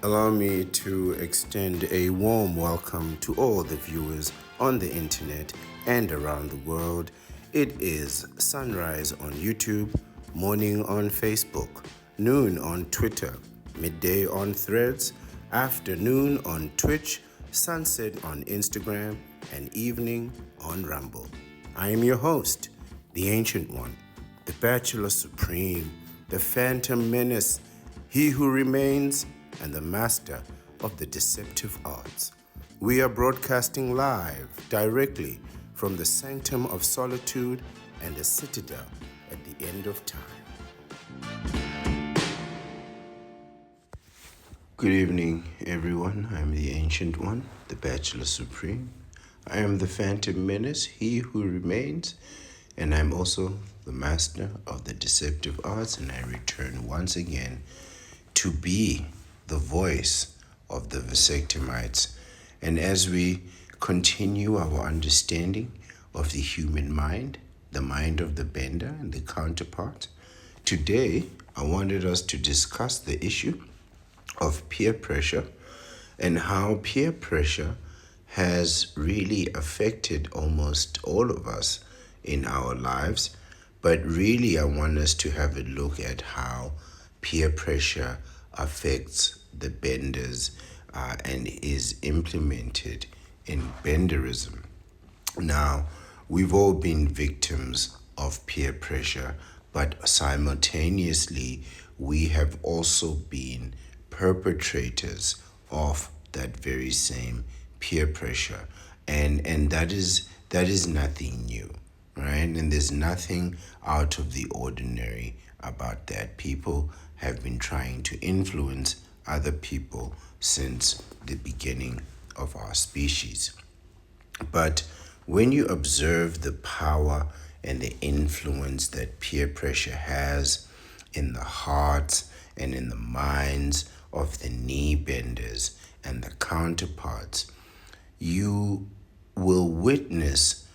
Allow me to extend a warm welcome to all the viewers on the internet and around the world. It is sunrise on YouTube, morning on Facebook, noon on Twitter, midday on Threads, afternoon on Twitch, sunset on Instagram, and evening on Rumble. I am your host, the Ancient One, the Bachelor Supreme, the Phantom Menace, he who remains, and the master of the deceptive arts. We are broadcasting live directly from the sanctum of solitude and the citadel at the end of time. Good evening, everyone. I'm the Ancient One, the Bachelor Supreme. I am the Phantom Menace, he who remains, and I'm also the master of the deceptive arts, and I return once again to be the voice of the vasectomites. And as we continue our understanding of the human mind, the mind of the bender and the counterpart, today I wanted us to discuss the issue of peer pressure and how peer pressure has really affected almost all of us in our lives. But really, I want us to have a look at how peer pressure affects the benders and is implemented in benderism. Now, we've all been victims of peer pressure, but simultaneously, we have also been perpetrators of that very same peer pressure, and that is nothing new, right? And there's nothing out of the ordinary about that. People have been trying to influence other people since the beginning of our species. But when you observe the power and the influence that peer pressure has in the hearts and in the minds of the knee benders and the counterparts, you will witness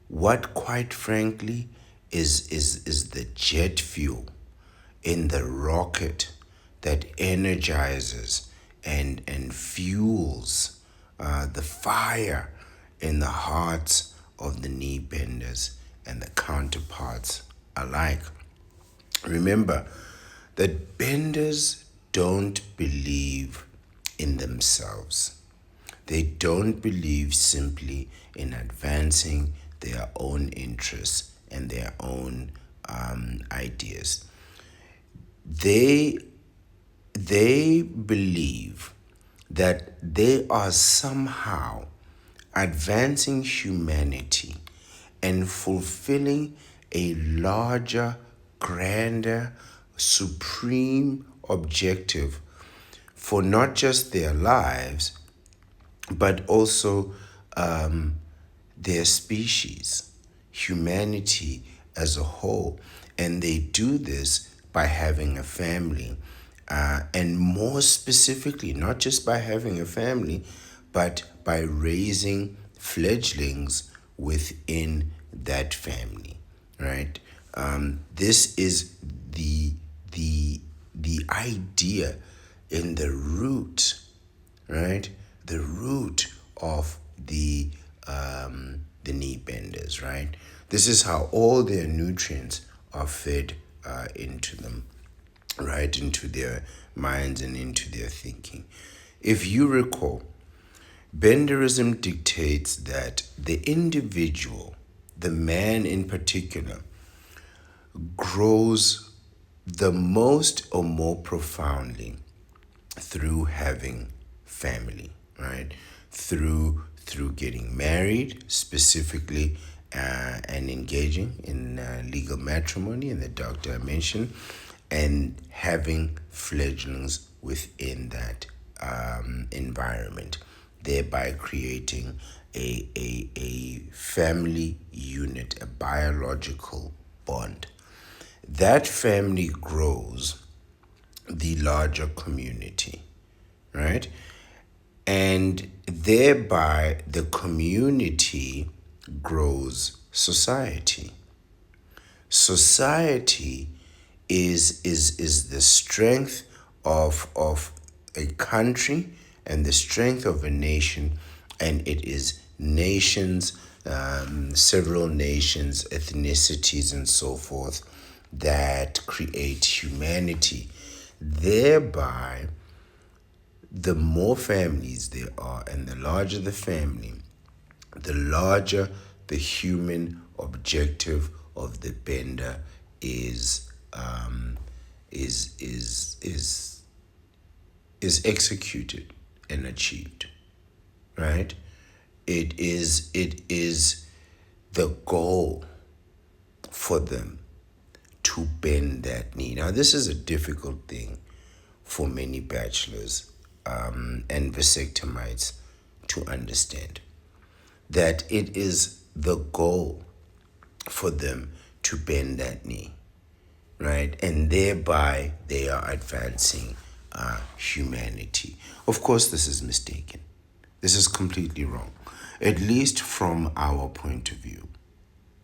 what, quite frankly, is the jet fuel in the rocket that energizes and fuels the fire in the hearts of the knee benders and the counterparts alike. Remember that benders don't believe in themselves. They don't believe simply in advancing their own interests and their own ideas. They believe that they are somehow advancing humanity and fulfilling a larger, grander, supreme objective for not just their lives, but also their species, humanity as a whole. And they do this by having a family, and more specifically, not just by having a family, but by raising fledglings within that family, right? This is the idea in the root, right? The root of the knee benders, right? This is how all their nutrients are fed into them, right? Into their minds and into their thinking. If you recall, benderism dictates that the individual, the man in particular, grows the most or more profoundly through having family, right? Through getting married, specifically, and engaging in legal matrimony in the dark dimension, and having fledglings within that environment, thereby creating a family unit, a biological bond. That family grows the larger community, right? And thereby the community grows society. Society is the strength of a country and the strength of a nation, and it is nations, several nations, ethnicities, and so forth that create humanity. Thereby, the more families there are and the larger the family, the larger the human objective of the bender is is is is executed and achieved, right? It is the goal for them to bend that knee. Now, this is a difficult thing for many bachelors and vasectomites to understand, that it is the goal for them to bend that knee, right? And thereby they are advancing humanity. Of course, this is mistaken. This is completely wrong, at least from our point of view,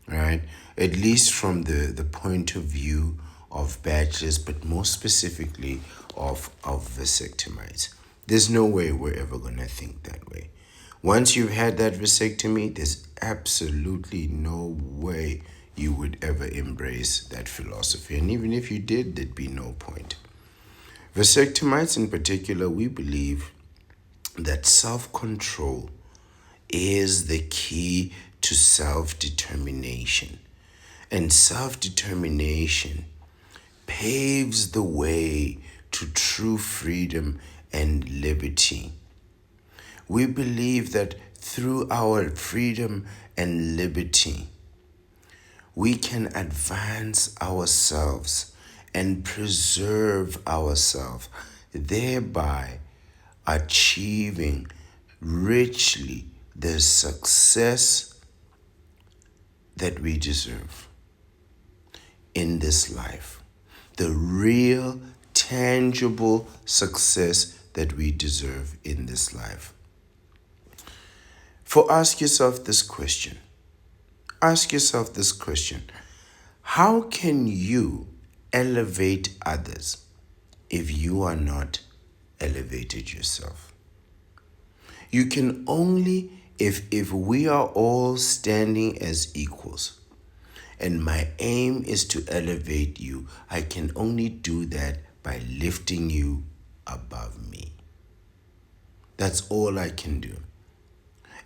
right? At least from the point of view of bachelors, but more specifically of vasectomites. There's no way we're ever going to think that way. Once you've had that vasectomy, there's absolutely no way you would ever embrace that philosophy. And even if you did, there'd be no point. Vasectomites in particular, we believe that self-control is the key to self-determination. And self-determination paves the way to true freedom and liberty. We believe that through our freedom and liberty, we can advance ourselves and preserve ourselves, thereby achieving richly the success that we deserve in this life. The real, tangible success that we deserve in this life. For ask yourself this question. Ask yourself this question. How can you elevate others if you are not elevated yourself? You can only, if we are all standing as equals, and my aim is to elevate you, I can only do that by lifting you above me. That's all I can do.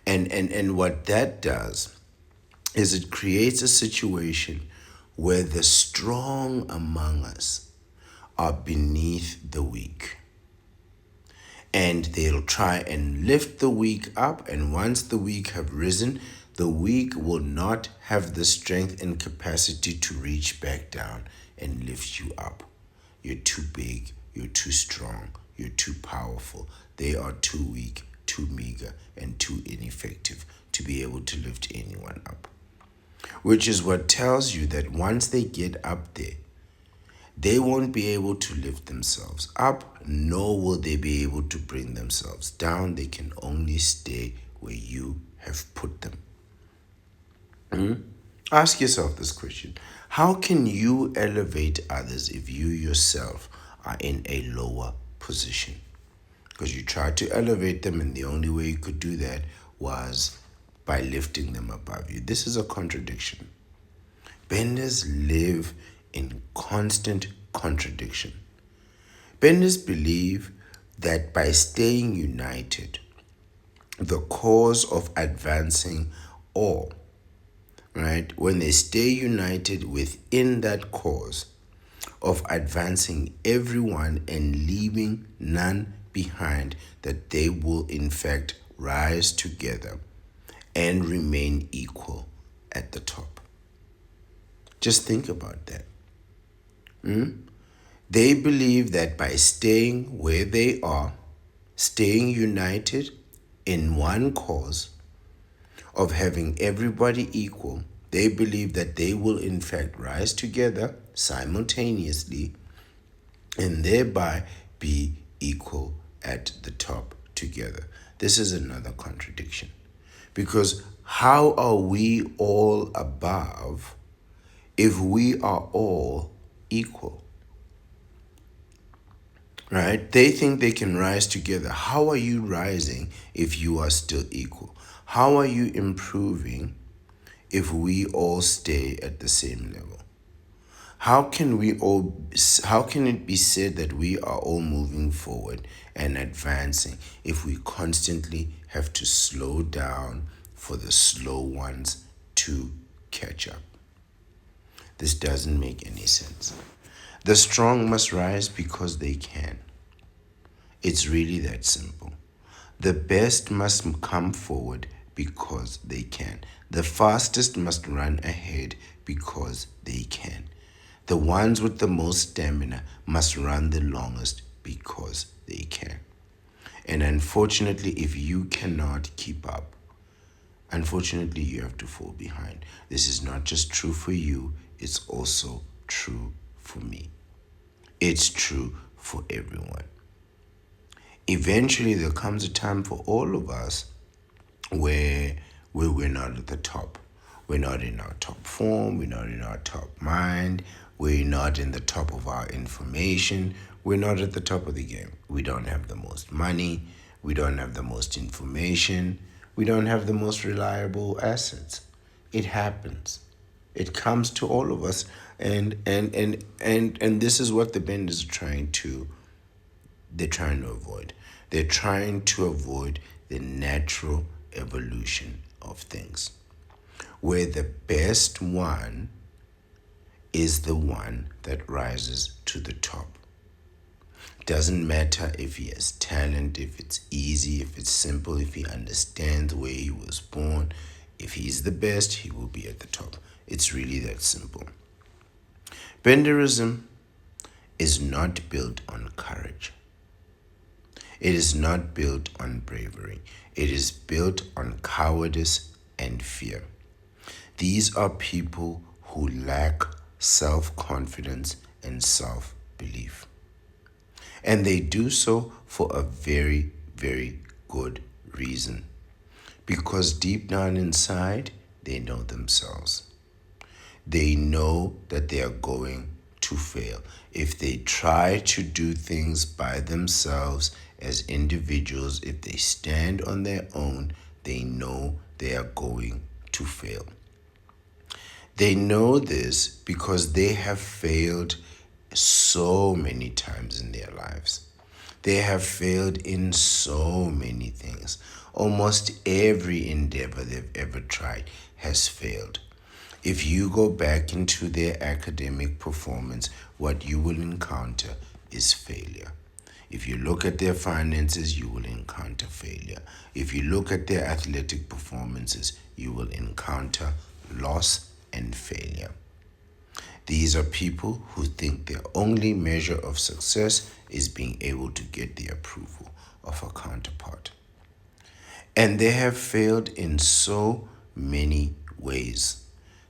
And what that does is it creates a situation where the strong among us are beneath the weak. And they'll try and lift the weak up, and once the weak have risen, the weak will not have the strength and capacity to reach back down and lift you up. You're too big, you're too strong, you're too powerful. They are too weak, too meager, and too ineffective to be able to lift anyone up. Which is what tells you that once they get up there, they won't be able to lift themselves up, nor will they be able to bring themselves down. They can only stay where you have put them. Ask yourself this question. How can you elevate others if you yourself are in a lower position? Because you tried to elevate them, and the only way you could do that was by lifting them above you. This is a contradiction. Benders live in constant contradiction. Benders believe that by staying united, the cause of advancing all, right? When they stay united within that cause of advancing everyone and leaving none behind, that they will in fact rise together and remain equal at the top. Just think about that. They believe that by staying where they are, staying united in one cause of having everybody equal, they believe that they will in fact rise together simultaneously and thereby be equal at the top together. This is another contradiction. Because how are we all above if we are all equal? right? They think they can rise together. How are you rising if you are still equal? How are you improving if we all stay at the same level? How can we all how can it be said that we are all moving forward and advancing if we constantly have to slow down for the slow ones to catch up? This doesn't make any sense. The strong must rise because they can. It's really that simple. The best must come forward because they can. The fastest must run ahead because they can. The ones with the most stamina must run the longest because they can. And unfortunately, if you cannot keep up, unfortunately, you have to fall behind. This is not just true for you, it's also true for me. It's true for everyone. Eventually, there comes a time for all of us where we're not at the top. We're not in our top form, we're not in our top mind, we're not in the top of our information, we're not at the top of the game. We don't have the most money, we don't have the most information, we don't have the most reliable assets. It happens. It comes to all of us, and this is what the benders are trying to avoid. They're trying to avoid the natural evolution of things, where the best one is the one that rises to the top. Doesn't matter if he has talent, if it's easy, if it's simple, if he understands where he was born. If he's the best, he will be at the top. It's really that simple. Benderism is not built on courage. It is not built on bravery. It is built on cowardice and fear. These are people who lack self-confidence and self-belief. And they do so for a very, very good reason. Because deep down inside, they know themselves. They know that they are going to fail. If they try to do things by themselves as individuals, if they stand on their own, they know they are going to fail. They know this because they have failed so many times in their lives. They have failed in so many things. Almost every endeavor they've ever tried has failed. If you go back into their academic performance, what you will encounter is failure. If you look at their finances, you will encounter failure. If you look at their athletic performances, you will encounter loss and failure. These are people who think their only measure of success is being able to get the approval of a counterpart. And they have failed in so many ways,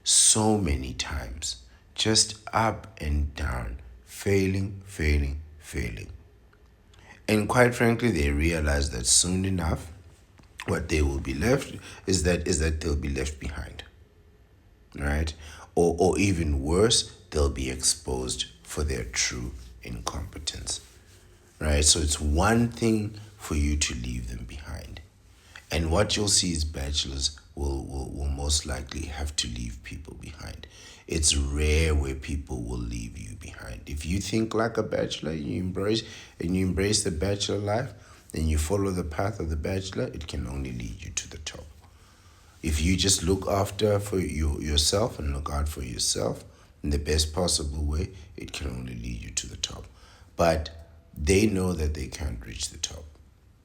so many times, just up and down, failing, failing, failing. And quite frankly, they realize that soon enough, what they will be left is that they'll be left behind, right? Or even worse, they'll be exposed for their true incompetence, right? So it's one thing for you to leave them behind. And what you'll see is bachelors will most likely have to leave people behind. It's rare where people will leave you behind. If you think like a bachelor, you embrace the bachelor life, and you follow the path of the bachelor, it can only lead you to the top. If you just look after for yourself and look out for yourself in the best possible way, it can only lead you to the top. But they know that they can't reach the top.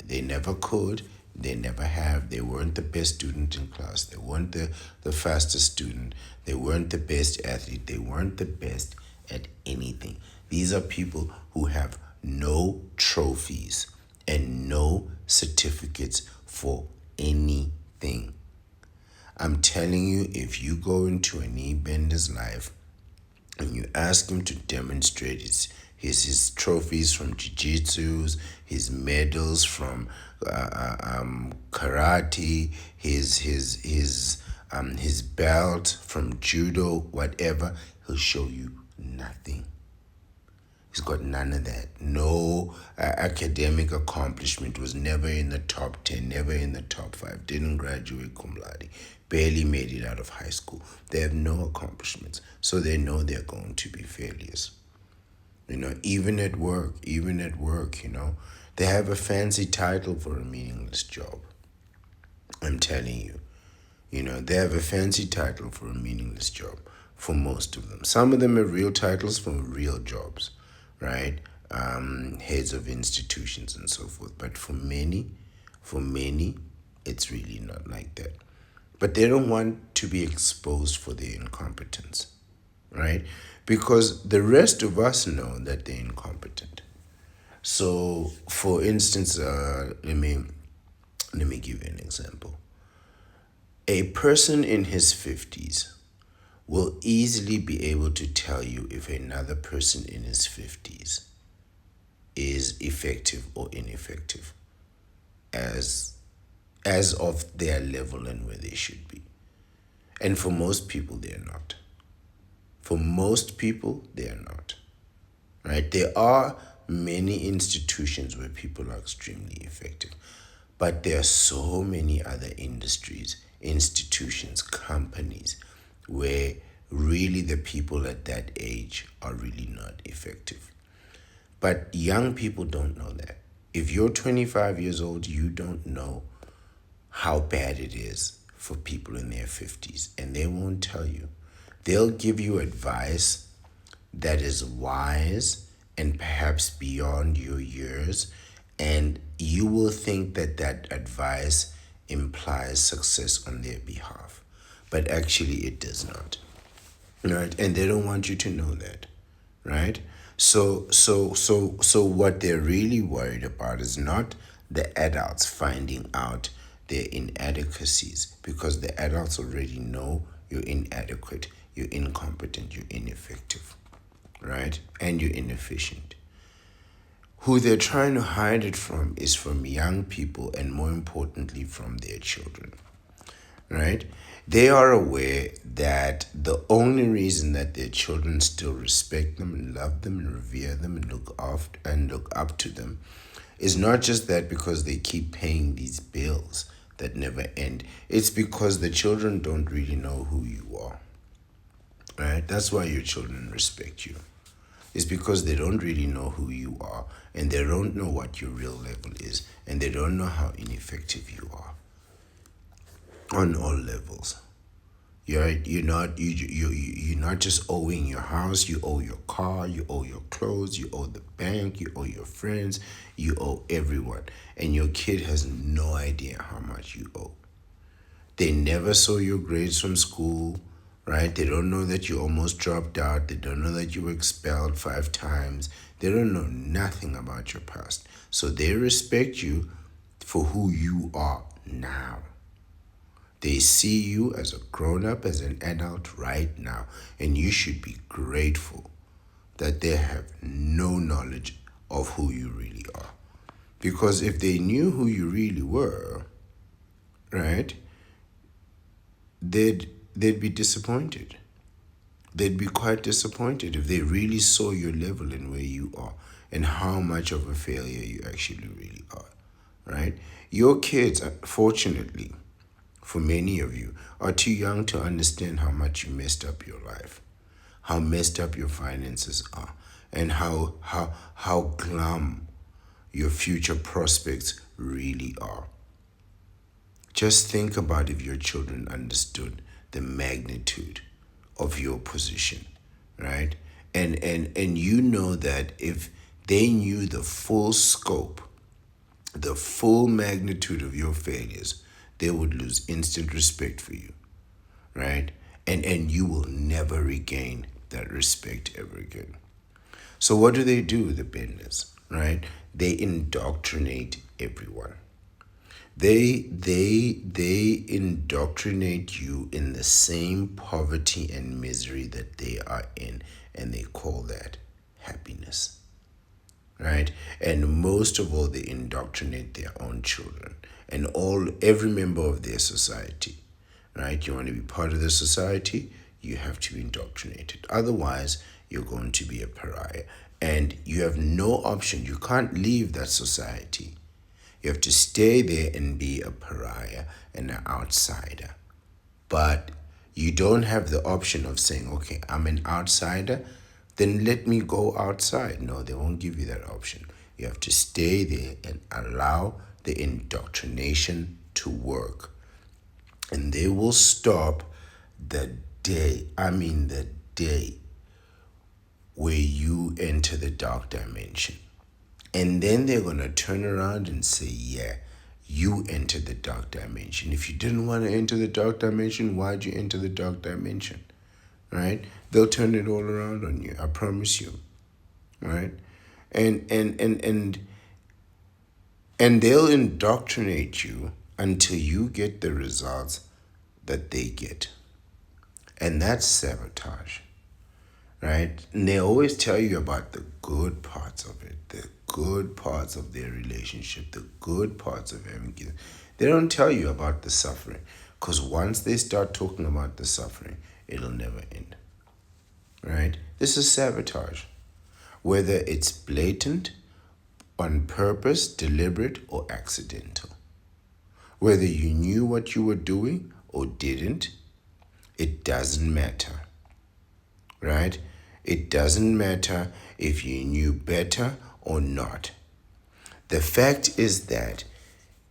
They never could. They never have. They weren't the best student in class. They weren't the fastest student. They weren't the best athlete. They weren't the best at anything. These are people who have no trophies and no certificates for anything. I'm telling you, if you go into a knee bender's life and you ask him to demonstrate his trophies from jiu-jitsu, his medals from karate, his belt from judo, whatever, he'll show you nothing. He's got none of that. No academic accomplishment, was never in the top 10, never in the top 5, didn't graduate cum laude, barely made it out of high school. They have no accomplishments, so they know they're going to be failures. Even at work, they have a fancy title for a meaningless job. I'm telling you. They have a fancy title for a meaningless job for most of them. Some of them have real titles for real jobs, right? Heads of institutions and so forth. But for many, it's really not like that. But they don't want to be exposed for their incompetence, right? Because the rest of us know that they're incompetent. So, for instance, let me give you an example. A person in his 50s will easily be able to tell you if another person in his 50s is effective or ineffective as of their level and where they should be. And for most people, they're not. For most people, they are not. Right? There are many institutions where people are extremely effective. But there are so many other industries, institutions, companies where really the people at that age are really not effective. But young people don't know that. If you're 25 years old, you don't know how bad it is for people in their 50s, and they won't tell you. They'll give you advice that is wise and perhaps beyond your years, and you will think that that advice implies success on their behalf. But actually, it does not. Right? And they don't want you to know that. Right? So what they're really worried about is not the adults finding out their inadequacies, because the adults already know you're inadequate, you're incompetent, you're ineffective, right? And you're inefficient. Who they're trying to hide it from is from young people, and more importantly from their children, right? They are aware that the only reason that their children still respect them and love them and revere them and look up to them is not just that because they keep paying these bills that never end. It's because the children don't really know who you are, right? That's why your children respect you. It's because they don't really know who you are, and they don't know what your real level is, and they don't know how ineffective you are on all levels. You're not just owing your house, you owe your car, you owe your clothes, you owe the bank, you owe your friends, you owe everyone. And your kid has no idea how much you owe. They never saw your grades from school, right? They don't know that you almost dropped out. They don't know that you were expelled 5 times. They don't know nothing about your past. So they respect you for who you are now. They see you as a grown-up, as an adult right now, and you should be grateful that they have no knowledge of who you really are. Because if they knew who you really were, right, they'd be disappointed. They'd be quite disappointed if they really saw your level and where you are and how much of a failure you actually really are, right? Your kids, fortunately, for many of you, are too young to understand how much you messed up your life, how messed up your finances are, and how glum your future prospects really are. Just think about if your children understood the magnitude of your position, right? And you know that if they knew the full scope, the full magnitude of your failures, they would lose instant respect for you, right? And you will never regain that respect ever again. So what do? The benders, right? They indoctrinate everyone. They indoctrinate you in the same poverty and misery that they are in, and they call that happiness. Right? And most of all, they indoctrinate their own children and every member of their society. Right? You want to be part of the society, you have to be indoctrinated. Otherwise, you're going to be a pariah. And you have no option. You can't leave that society. You have to stay there and be a pariah and an outsider. But you don't have the option of saying, okay, I'm an outsider, then let me go outside. No, they won't give you that option. You have to stay there and allow the indoctrination to work. And they will stop the day where you enter the dark dimension. And then they're going to turn around and say, yeah, you entered the dark dimension. If you didn't want to enter the dark dimension, why'd you enter the dark dimension? Right? They'll turn it all around on you. I promise you. Right? And they'll indoctrinate you until you get the results that they get. And that's sabotage. Right? And they always tell you about the good parts of it, the good parts of their relationship, the good parts of having kids. They don't tell you about the suffering. Because once they start talking about the suffering, it'll never end. Right? This is sabotage. Whether it's blatant, on purpose, deliberate, or accidental. Whether you knew what you were doing or didn't, it doesn't matter. Right? It doesn't matter if you knew better or not. The fact is that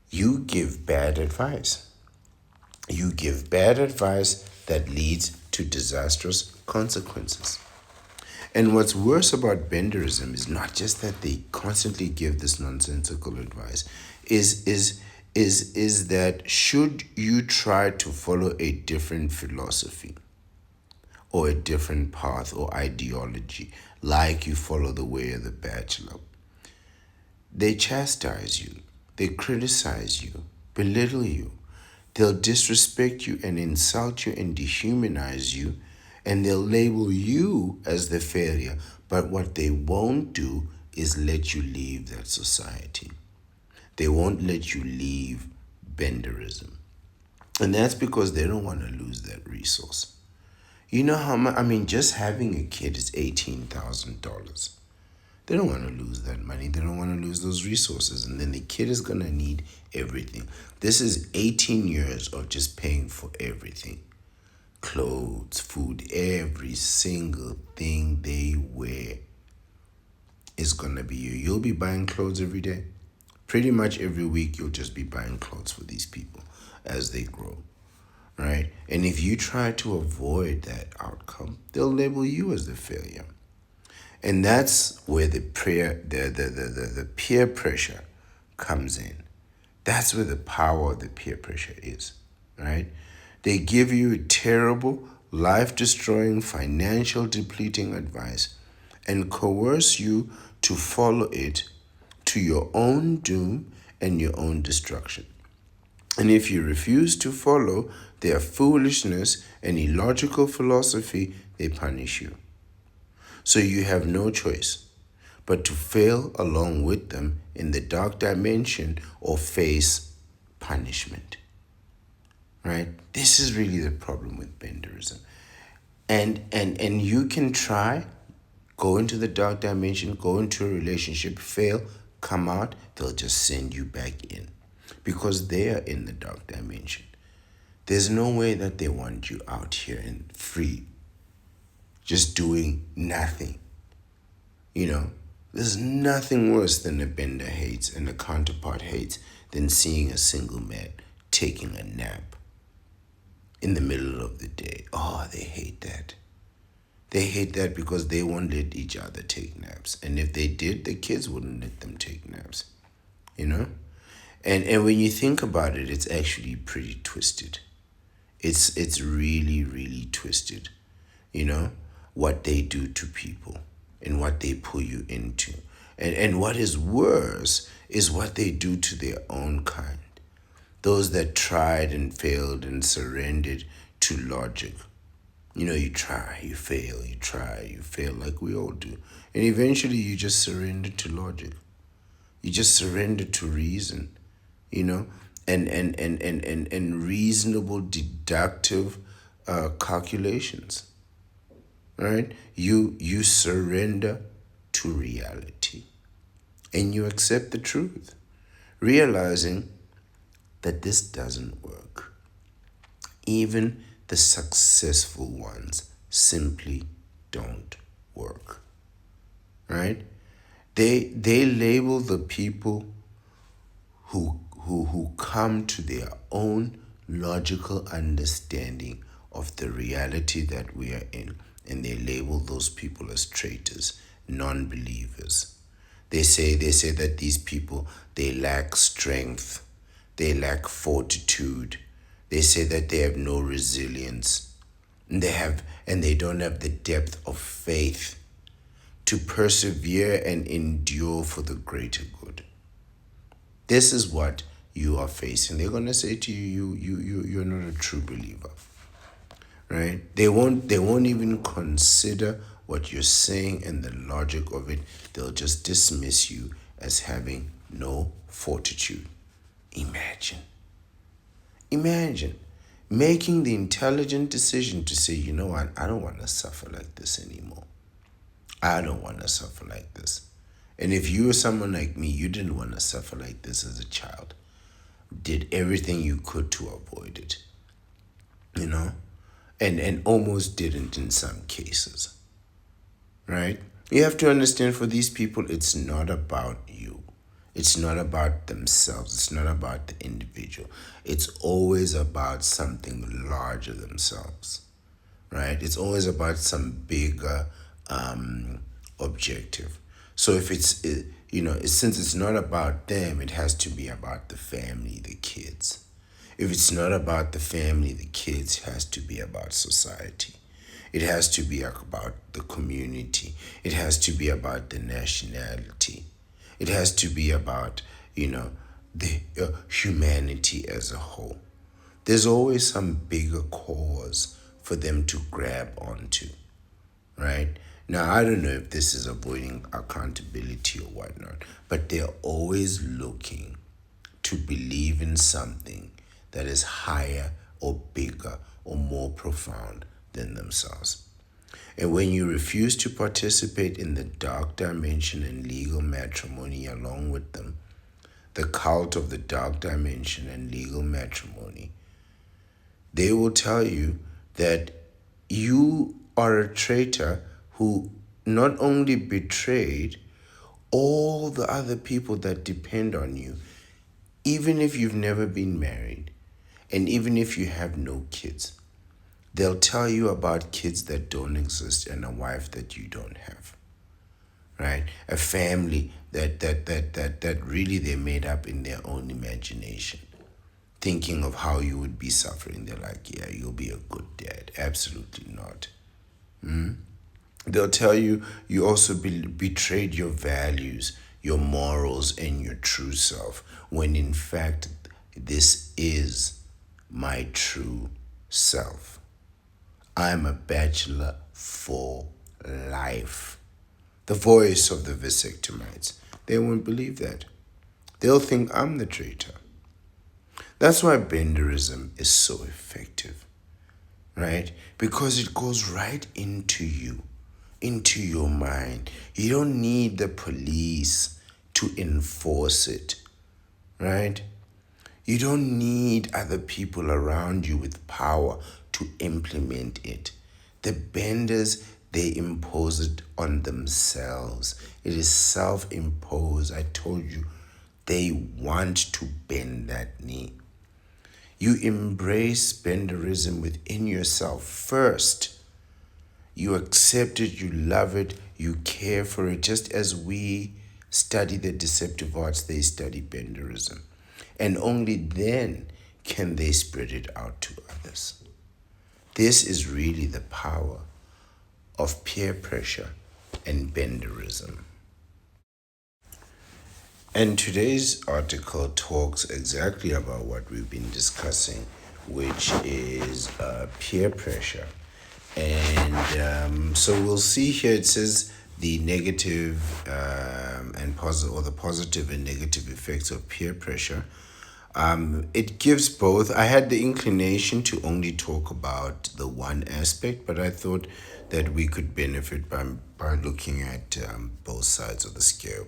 you give bad advice. You give bad advice that leads to disastrous consequences. And what's worse about benderism is not just that they constantly give this nonsensical advice, is that should you try to follow a different philosophy or a different path or ideology, like you follow the way of the bachelor, they chastise you, they criticize you, belittle you. They'll disrespect you and insult you and dehumanize you, and they'll label you as the failure. But what they won't do is let you leave that society. They won't let you leave benderism. And that's because they don't want to lose that resource. You know how much, just having a kid is $18,000. They don't want to lose that money. They don't want to lose those resources. And then the kid is going to need everything. This is 18 years of just paying for everything. Clothes, food, every single thing they wear is going to be you. You'll be buying clothes every day. Pretty much every week, you'll just be buying clothes for these people as they grow. Right? And if you try to avoid that outcome, they'll label you as the failure. And that's where the peer pressure comes in. That's where the power of the peer pressure is, right? They give you terrible, life-destroying, financial depleting advice and coerce you to follow it to your own doom and your own destruction. And if you refuse to follow their foolishness and illogical philosophy, they punish you. So you have no choice but to fail along with them in the dark dimension or face punishment. Right? This is really the problem with benderism. And you can try, go into the dark dimension, go into a relationship, fail, come out, they'll just send you back in. Because they are in the dark dimension. There's no way that they want you out here and free, just doing nothing. There's nothing worse than a bender hates and a counterpart hates than seeing a single man taking a nap in the middle of the day. Oh, they hate that. They hate that because they won't let each other take naps. And if they did, the kids wouldn't let them take naps. And when you think about it, it's actually pretty twisted. It's really, really twisted, what they do to people and what they pull you into. And what is worse is what they do to their own kind. Those that tried and failed and surrendered to logic. You try, you fail, you try, you fail, like we all do. And eventually you just surrender to logic. You just surrender to reason. And reasonable deductive calculations. right? You surrender to reality and you accept the truth, realizing that this doesn't work. Even the successful ones simply don't work, right? They label the people who come to their own logical understanding of the reality that we are in, and they label those people as traitors, non-believers. They say that these people, they lack strength, they lack fortitude. They say that they have no resilience. And they don't have the depth of faith to persevere and endure for the greater good. This is what you are facing. They're gonna say to you're not a true believer. Right? They won't even consider what you're saying and the logic of it. They'll just dismiss you as having no fortitude. Imagine. Imagine making the intelligent decision to say, you know what, I don't want to suffer like this anymore. I don't want to suffer like this. And if you were someone like me, you didn't want to suffer like this as a child, did everything you could to avoid it, you know, and almost didn't in some cases, right? You have to understand, for these people, it's not about you. It's not about themselves. It's not about the individual. It's always about something larger themselves, right? It's always about some bigger objective. So if since it's not about them, it has to be about the family, the kids. If it's not about the family, the kids, it has to be about society. It has to be about the community. It has to be about the nationality. It has to be about, the humanity as a whole. There's always some bigger cause for them to grab onto, right? Now, I don't know if this is avoiding accountability or whatnot, but they're always looking to believe in something that is higher or bigger or more profound than themselves. And when you refuse to participate in the dark dimension and legal matrimony along with them, the cult of the dark dimension and legal matrimony, they will tell you that you are a traitor who not only betrayed all the other people that depend on you, even if you've never been married, and even if you have no kids. They'll tell you about kids that don't exist and a wife that you don't have, right? A family that really they made up in their own imagination, thinking of how you would be suffering. They're like, yeah, you'll be a good dad. Absolutely not. They'll tell you you also betrayed your values, your morals, and your true self, when in fact, this is my true self. I'm a bachelor for life. The voice of the vasectomites. They won't believe that. They'll think I'm the traitor. That's why benderism is so effective, right? Because it goes right into you, into your mind. You don't need the police to enforce it, right? You don't need other people around you with power to implement it. The benders, they impose it on themselves. It is self-imposed. I told you, they want to bend that knee. You embrace benderism within yourself first. You accept it, you love it, you care for it, just as we study the deceptive arts, they study benderism. And only then can they spread it out to others. This is really the power of peer pressure and benderism. And today's article talks exactly about what we've been discussing, which is peer pressure. And so we'll see here, it says the negative and positive, or the positive and negative effects of peer pressure It gives both. I had the inclination to only talk about the one aspect, but I thought that we could benefit by looking at both sides of the scale.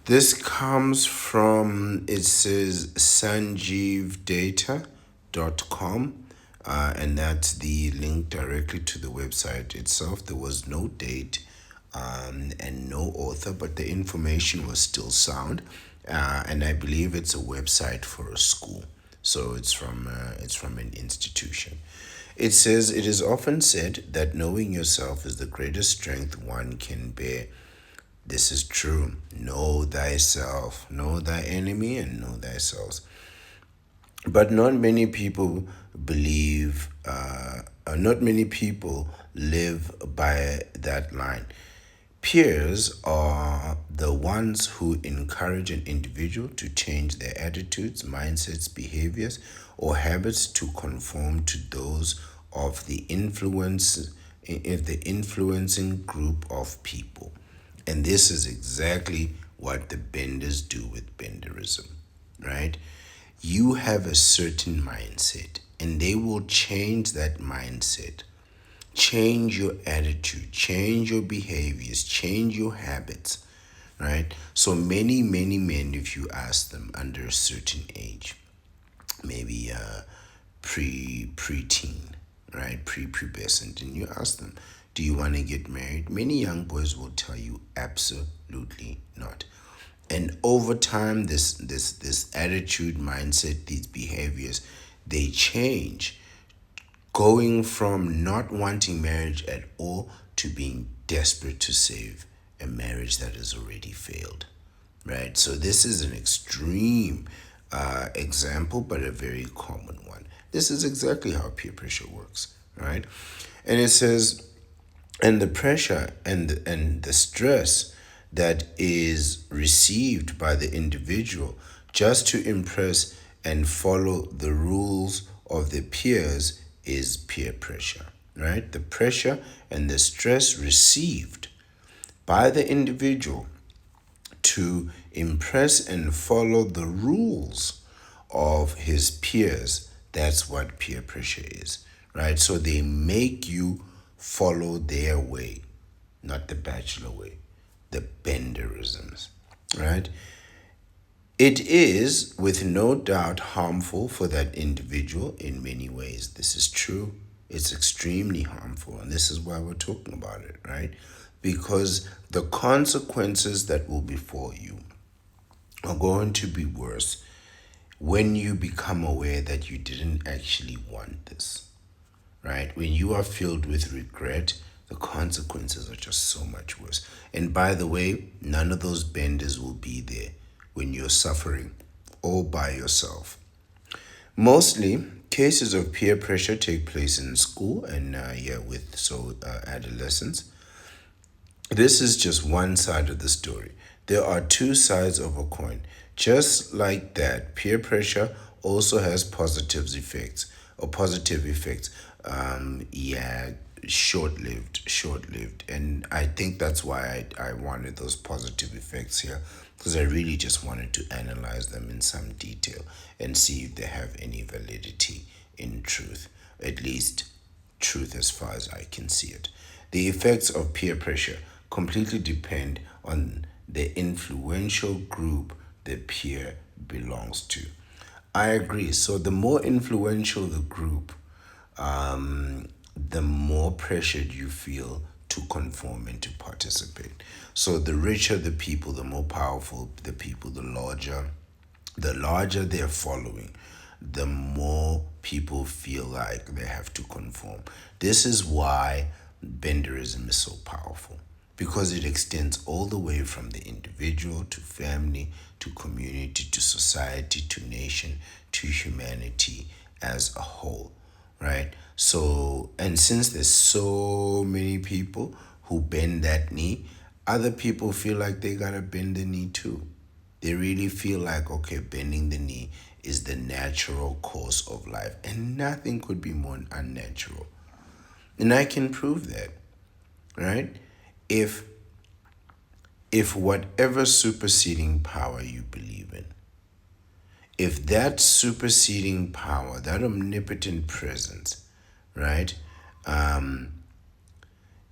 This comes from, it says sanjeevdata.com, and that's the link directly to the website itself. There was no date and no author, but the information was still sound. And I believe it's a website for a school. So it's from an institution. It says it is often said that knowing yourself is the greatest strength one can bear. This is true. Know thyself, know thy enemy, and know thyself. But not many people believe, not many people live by that line. Peers are the ones who encourage an individual to change their attitudes, mindsets, behaviors, or habits to conform to those of the influencing group of people. And this is exactly what the benders do with benderism, right? You have a certain mindset, and they will change that mindset, change your attitude, change your behaviors, change your habits, right? So many men, if you ask them under a certain age, maybe preteen, right, prepubescent, and you ask them, do you want to get married? Many young boys will tell you absolutely not. And over time, this attitude, mindset, these behaviors, they change, going from not wanting marriage at all to being desperate to save a marriage that has already failed, right? So this is an extreme example, but a very common one. This is exactly how peer pressure works, right? And it says, and the pressure and the stress that is received by the individual just to impress and follow the rules of their peers is peer pressure, right? The pressure and the stress received by the individual to impress and follow the rules of his peers. That's what peer pressure is, right? So they make you follow their way, not the bachelor way, the benderisms, right? It is, with no doubt, harmful for that individual in many ways. This is true. It's extremely harmful, and this is why we're talking about it, right? Because the consequences that will befall you are going to be worse when you become aware that you didn't actually want this, right? When you are filled with regret, the consequences are just so much worse. And by the way, none of those benders will be there when you're suffering all by yourself. Mostly, cases of peer pressure take place in school and adolescents. This is just one side of the story. There are two sides of a coin. Just like that, peer pressure also has positive effects. Yeah, short lived. And I think that's why I wanted those positive effects here, because I really just wanted to analyze them in some detail and see if they have any validity in truth, at least truth as far as I can see it. The effects of peer pressure completely depend on the influential group the peer belongs to. I agree. So the more influential the group, the more pressured you feel to conform and to participate. So the richer the people, the more powerful the people, the larger their following, the more people feel like they have to conform. This is why benderism is so powerful, because it extends all the way from the individual to family to community to society to nation to humanity as a whole, right? So, and since there's so many people who bend that knee, other people feel like they gotta bend the knee too. They really feel like, okay, bending the knee is the natural course of life, and nothing could be more unnatural. And I can prove that, right? If whatever superseding power you believe in if that superseding power, that omnipotent presence, right?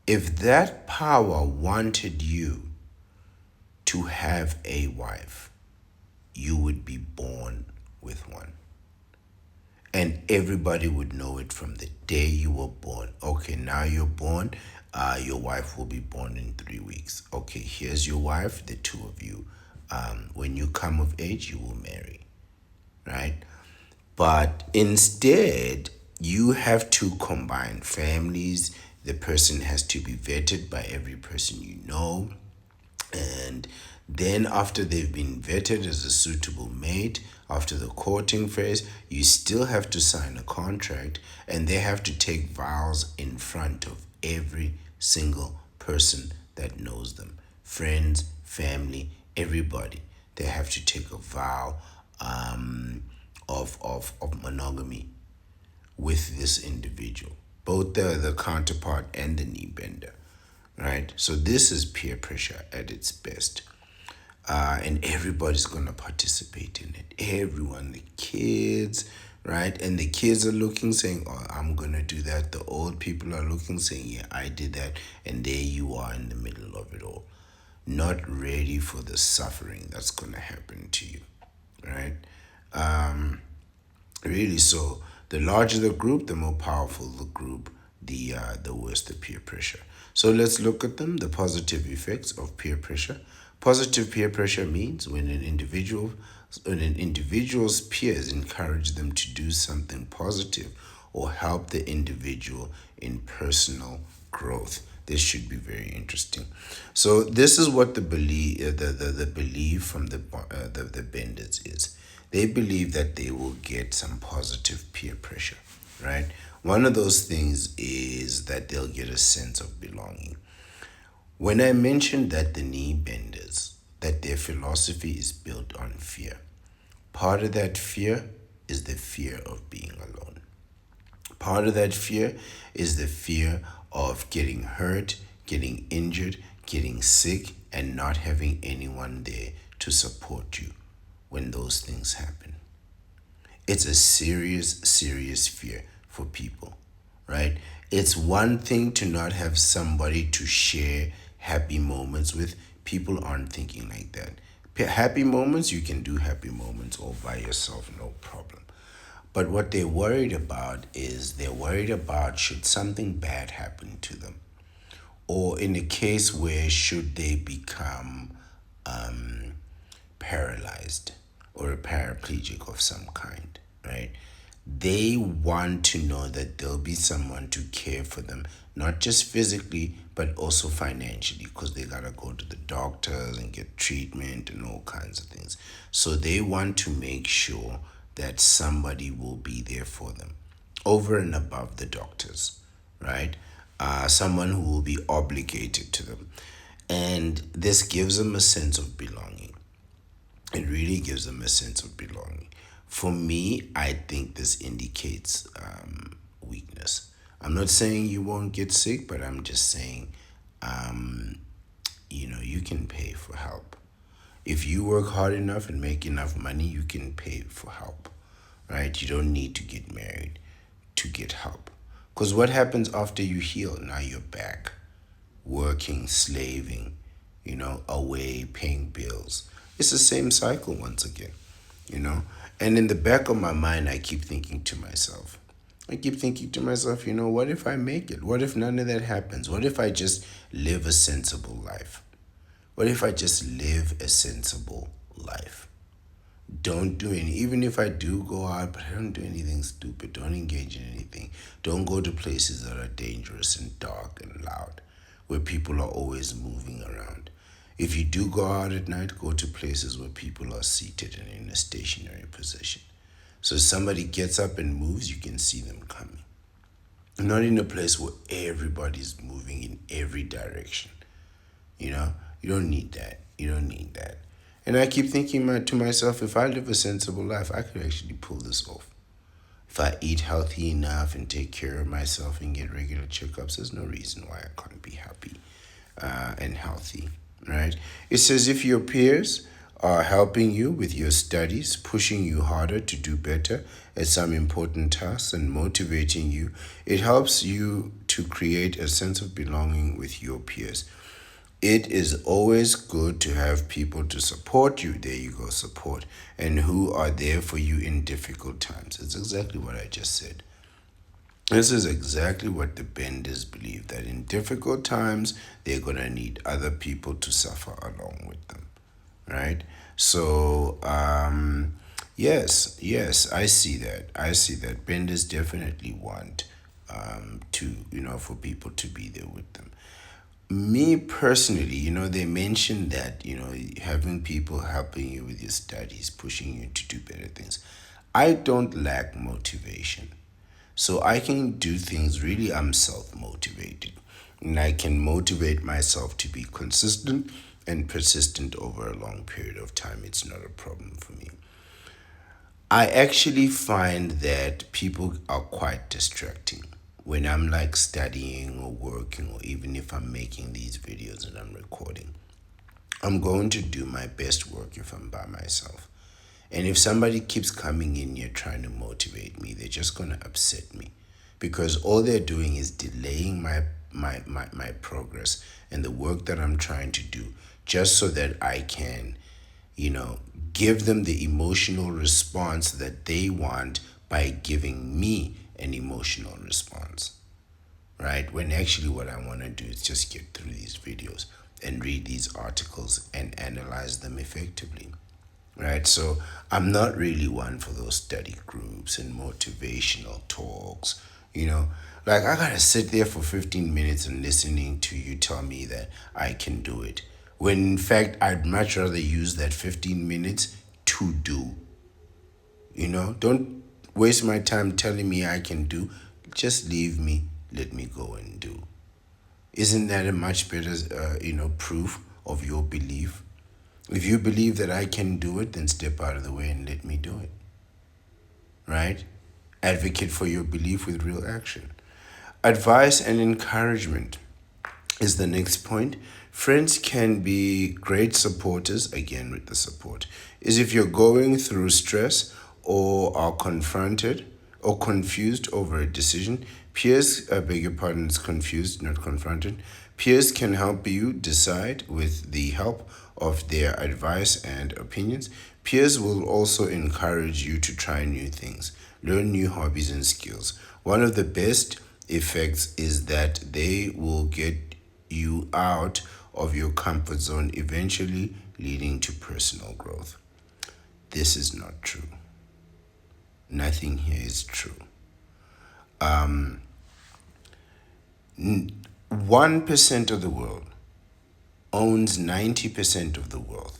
If that power wanted you to have a wife, you would be born with one. And everybody would know it from the day you were born. Okay, now you're born. Your wife will be born in 3 weeks. Okay, here's your wife, the two of you. When you come of age, you will marry, right? But instead, you have to combine families. The person has to be vetted by every person you know. And then, after they've been vetted as a suitable mate, after the courting phase, you still have to sign a contract and they have to take vows in front of every single person that knows them, friends, family, everybody. They have to take a vow of monogamy with this individual, both the counterpart and the knee bender, right? So this is peer pressure at its best. And everybody's gonna participate in it. Everyone, the kids, right? And the kids are looking, saying, "Oh, I'm gonna do that." The old people are looking, saying, "Yeah, I did that," and there you are in the middle of it all, not ready for the suffering that's gonna happen to you, right? Really, so the larger the group, the more powerful the group, the worse the peer pressure. So let's look at them. The positive effects of peer pressure. Positive peer pressure means when an individual's peers encourage them to do something positive or help the individual in personal growth. This should be very interesting. So this is what the belief from the benders is. They believe that they will get some positive peer pressure, right? One of those things is that they'll get a sense of belonging. When I mentioned that the knee benders, that their philosophy is built on fear, part of that fear is the fear of being alone. Part of that fear is the fear of getting hurt, getting injured, getting sick, and not having anyone there to support you when those things happen. It's a serious, serious fear for people, right? It's one thing to not have somebody to share happy moments with. People aren't thinking like that. Happy moments, you can do happy moments all by yourself, no problem. But what they're worried about is they're worried about should something bad happen to them, or in a case where should they become paralyzed or a paraplegic of some kind, right? They want to know that there'll be someone to care for them, not just physically, but also financially, because they gotta go to the doctors and get treatment and all kinds of things. So they want to make sure that somebody will be there for them over and above the doctors, right? Someone who will be obligated to them. And this gives them a sense of belonging. It really gives them a sense of belonging. For me, I think this indicates weakness. I'm not saying you won't get sick, but I'm just saying, you can pay for help. If you work hard enough and make enough money, you can pay for help, right? You don't need to get married to get help. Because what happens after you heal? Now you're back working, slaving, away, paying bills. It's the same cycle once again, you know? And in the back of my mind, I keep thinking to myself, what if I make it? What if none of that happens? What if I just live a sensible life? What if I just live a sensible life? Don't do any, even if I do go out, but I don't do anything stupid. Don't engage in anything. Don't go to places that are dangerous and dark and loud, where people are always moving around. If you do go out at night, go to places where people are seated and in a stationary position. So if somebody gets up and moves, you can see them coming. Not in a place where everybody's moving in every direction. You don't need that. You don't need that. And I keep thinking to myself, if I live a sensible life, I could actually pull this off. If I eat healthy enough and take care of myself and get regular checkups, there's no reason why I can't be happy and healthy, right? It says if your peers are helping you with your studies, pushing you harder to do better at some important tasks, and motivating you. It helps you to create a sense of belonging with your peers. It is always good to have people to support you. There you go, support. And who are there for you in difficult times. It's exactly what I just said. This is exactly what the benders believe, that in difficult times, they're going to need other people to suffer along with them, right? So, yes, I see that. I see that. Benders definitely want for people to be there with them. Me personally, they mentioned that, having people helping you with your studies, pushing you to do better things. I don't lack motivation. So I can do things, really, I'm self motivated. And I can motivate myself to be consistent and persistent over a long period of time. It's not a problem for me. I actually find that people are quite distracting when I'm like studying or working, or even if I'm making these videos and I'm recording. I'm going to do my best work if I'm by myself. And if somebody keeps coming in here trying to motivate me, they're just going to upset me, because all they're doing is delaying my progress and the work that I'm trying to do, just so that I can, you know, give them the emotional response that they want by giving me an emotional response, right? When actually what I want to do is just get through these videos and read these articles and analyze them effectively, right? So I'm not really one for those study groups and motivational talks, you know. Like, I gotta sit there for 15 minutes and listening to you tell me that I can do it, when in fact I'd much rather use that 15 minutes to do. Don't waste my time telling me I can do. Just leave me, let me go and do. Isn't that a much better proof of your belief? If you believe that I can do it, then step out of the way and let me do it. Right? Advocate for your belief with real action. Advice and encouragement is the next point. Friends can be great supporters, again with the support. Is if you're going through stress or are confronted or confused over a decision, peers, I beg your pardon, it's confused, not confronted. Peers can help you decide with the help of their advice and opinions. Peers will also encourage you to try new things, learn new hobbies and skills. One of the best effects is that they will get you out of your comfort zone, eventually leading to personal growth. This is not true. Nothing here is true. 1% of the world owns 90% of the wealth.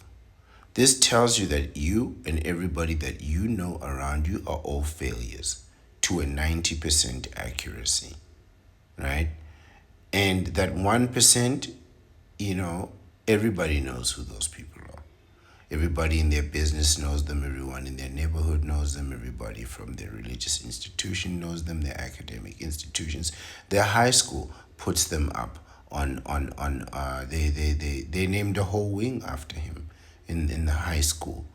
This tells you that you and everybody that you know around you are all failures to a 90% accuracy, right? And that 1%, everybody knows who those people are. Everybody in their business knows them, everyone in their neighborhood knows them, everybody from their religious institution knows them, their academic institutions, their high school puts them up they named a whole wing after him in the high school.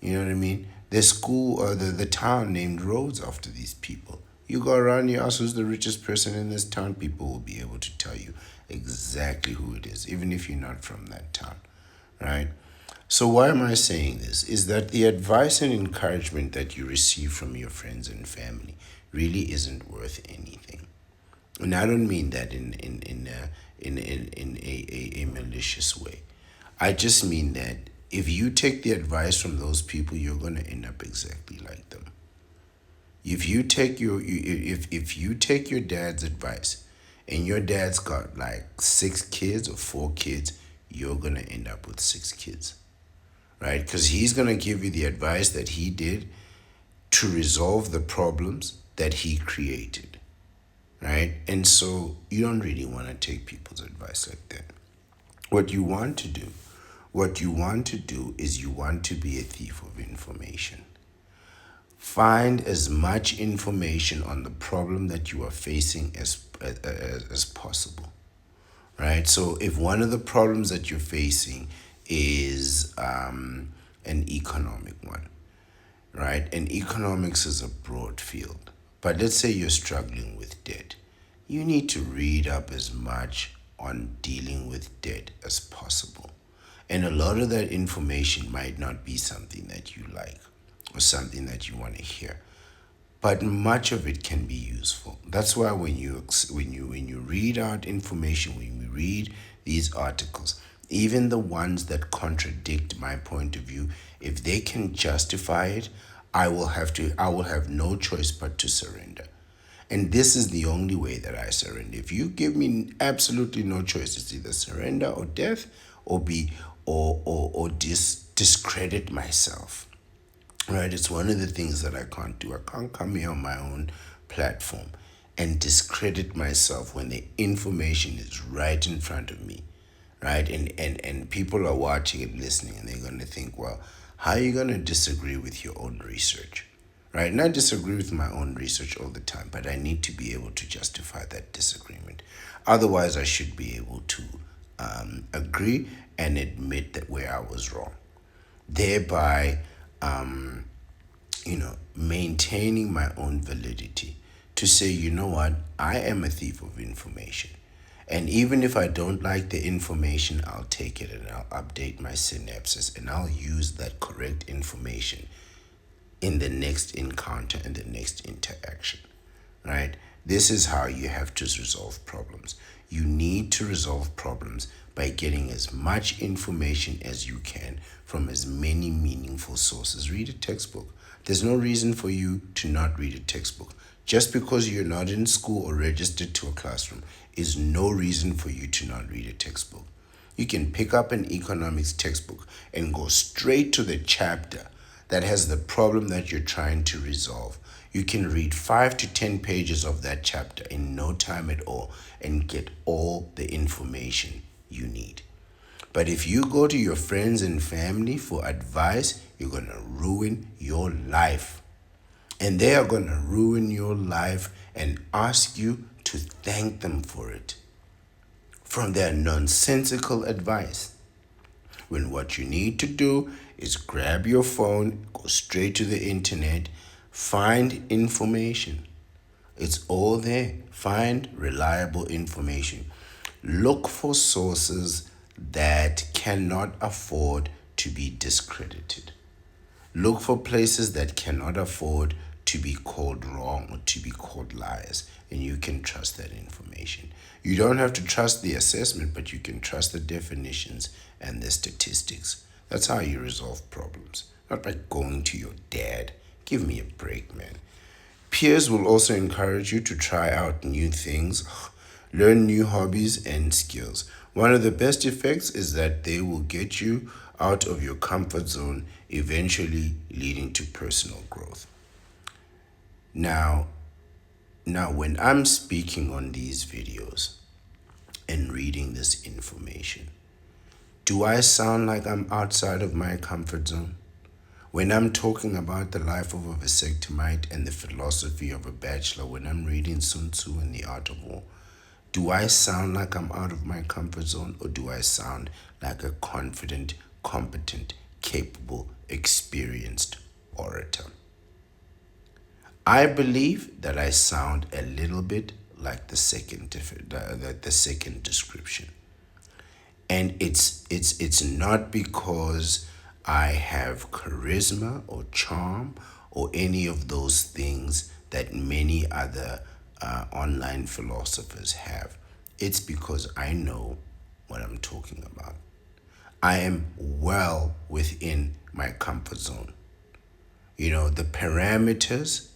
You know what I mean? The school or the town named roads after these people. You go around, you ask who's the richest person in this town, people will be able to tell you exactly who it is, even if you're not from that town, right? So why am I saying this? Is that the advice and encouragement that you receive from your friends and family really isn't worth anything. And I don't mean that in a malicious way. I just mean that if you take the advice from those people, you're going to end up exactly like them. If you take if you take your dad's advice, and your dad's got like 6 kids or 4 kids, you're going to end up with 6 kids, right? Because he's going to give you the advice that he did to resolve the problems that he created, right? And so you don't really want to take people's advice like that. What you want to do, is you want to be a thief of information. Find as much information on the problem that you are facing as possible, right? So if one of the problems that you're facing is an economic one, right? And economics is a broad field. But let's say you're struggling with debt. You need to read up as much on dealing with debt as possible. And a lot of that information might not be something that you like or something that you want to hear, but much of it can be useful. That's why when you read out information, when you read these articles, even the ones that contradict my point of view, if they can justify it, I will have no choice but to surrender. And this is the only way that I surrender. If you give me absolutely no choice, it's either surrender or death, or be or discredit myself. Right? It's one of the things that I can't do. I can't come here on my own platform and discredit myself when the information is right in front of me. Right? And people are watching and listening, and they're gonna think, well, how are you gonna disagree with your own research? Right? And I disagree with my own research all the time, but I need to be able to justify that disagreement. Otherwise, I should be able to agree and admit that where I was wrong, thereby, maintaining my own validity to say, you know what, I am a thief of information. And even if I don't like the information, I'll take it and I'll update my synapses and I'll use that correct information in the next encounter and the next interaction, right? This is how you have to resolve problems. You need to resolve problems by getting as much information as you can from as many meaningful sources. Read a textbook. There's no reason for you to not read a textbook. Just because you're not in school or registered to a classroom is no reason for you to not read a textbook. You can pick up an economics textbook and go straight to the chapter that has the problem that you're trying to resolve. You can read 5 to 10 pages of that chapter in no time at all and get all the information you need. But if you go to your friends and family for advice, you're going to ruin your life. And they are going to ruin your life and ask you to thank them for it from their nonsensical advice. When what you need to do is grab your phone, go straight to the internet, find information. It's all there. Find reliable information. Look for sources that cannot afford to be discredited. Look for places that cannot afford to be called wrong or to be called liars, and you can trust that information. You don't have to trust the assessment, but you can trust the definitions and the statistics. That's how you resolve problems, not by going to your dad. Give me a break, man. Peers will also encourage you to try out new things, learn new hobbies and skills. One of the best effects is that they will get you out of your comfort zone, eventually leading to personal growth. Now, when I'm speaking on these videos and reading this information, do I sound like I'm outside of my comfort zone? When I'm talking about the life of a vasectomite and the philosophy of a bachelor, when I'm reading Sun Tzu and the Art of War, do I sound like I'm out of my comfort zone, or do I sound like a confident, competent, capable, experienced orator? I believe that I sound a little bit like the second description. And it's not because I have charisma or charm or any of those things that many other online philosophers have. It's because I know what I'm talking about. I am well within my comfort zone. The parameters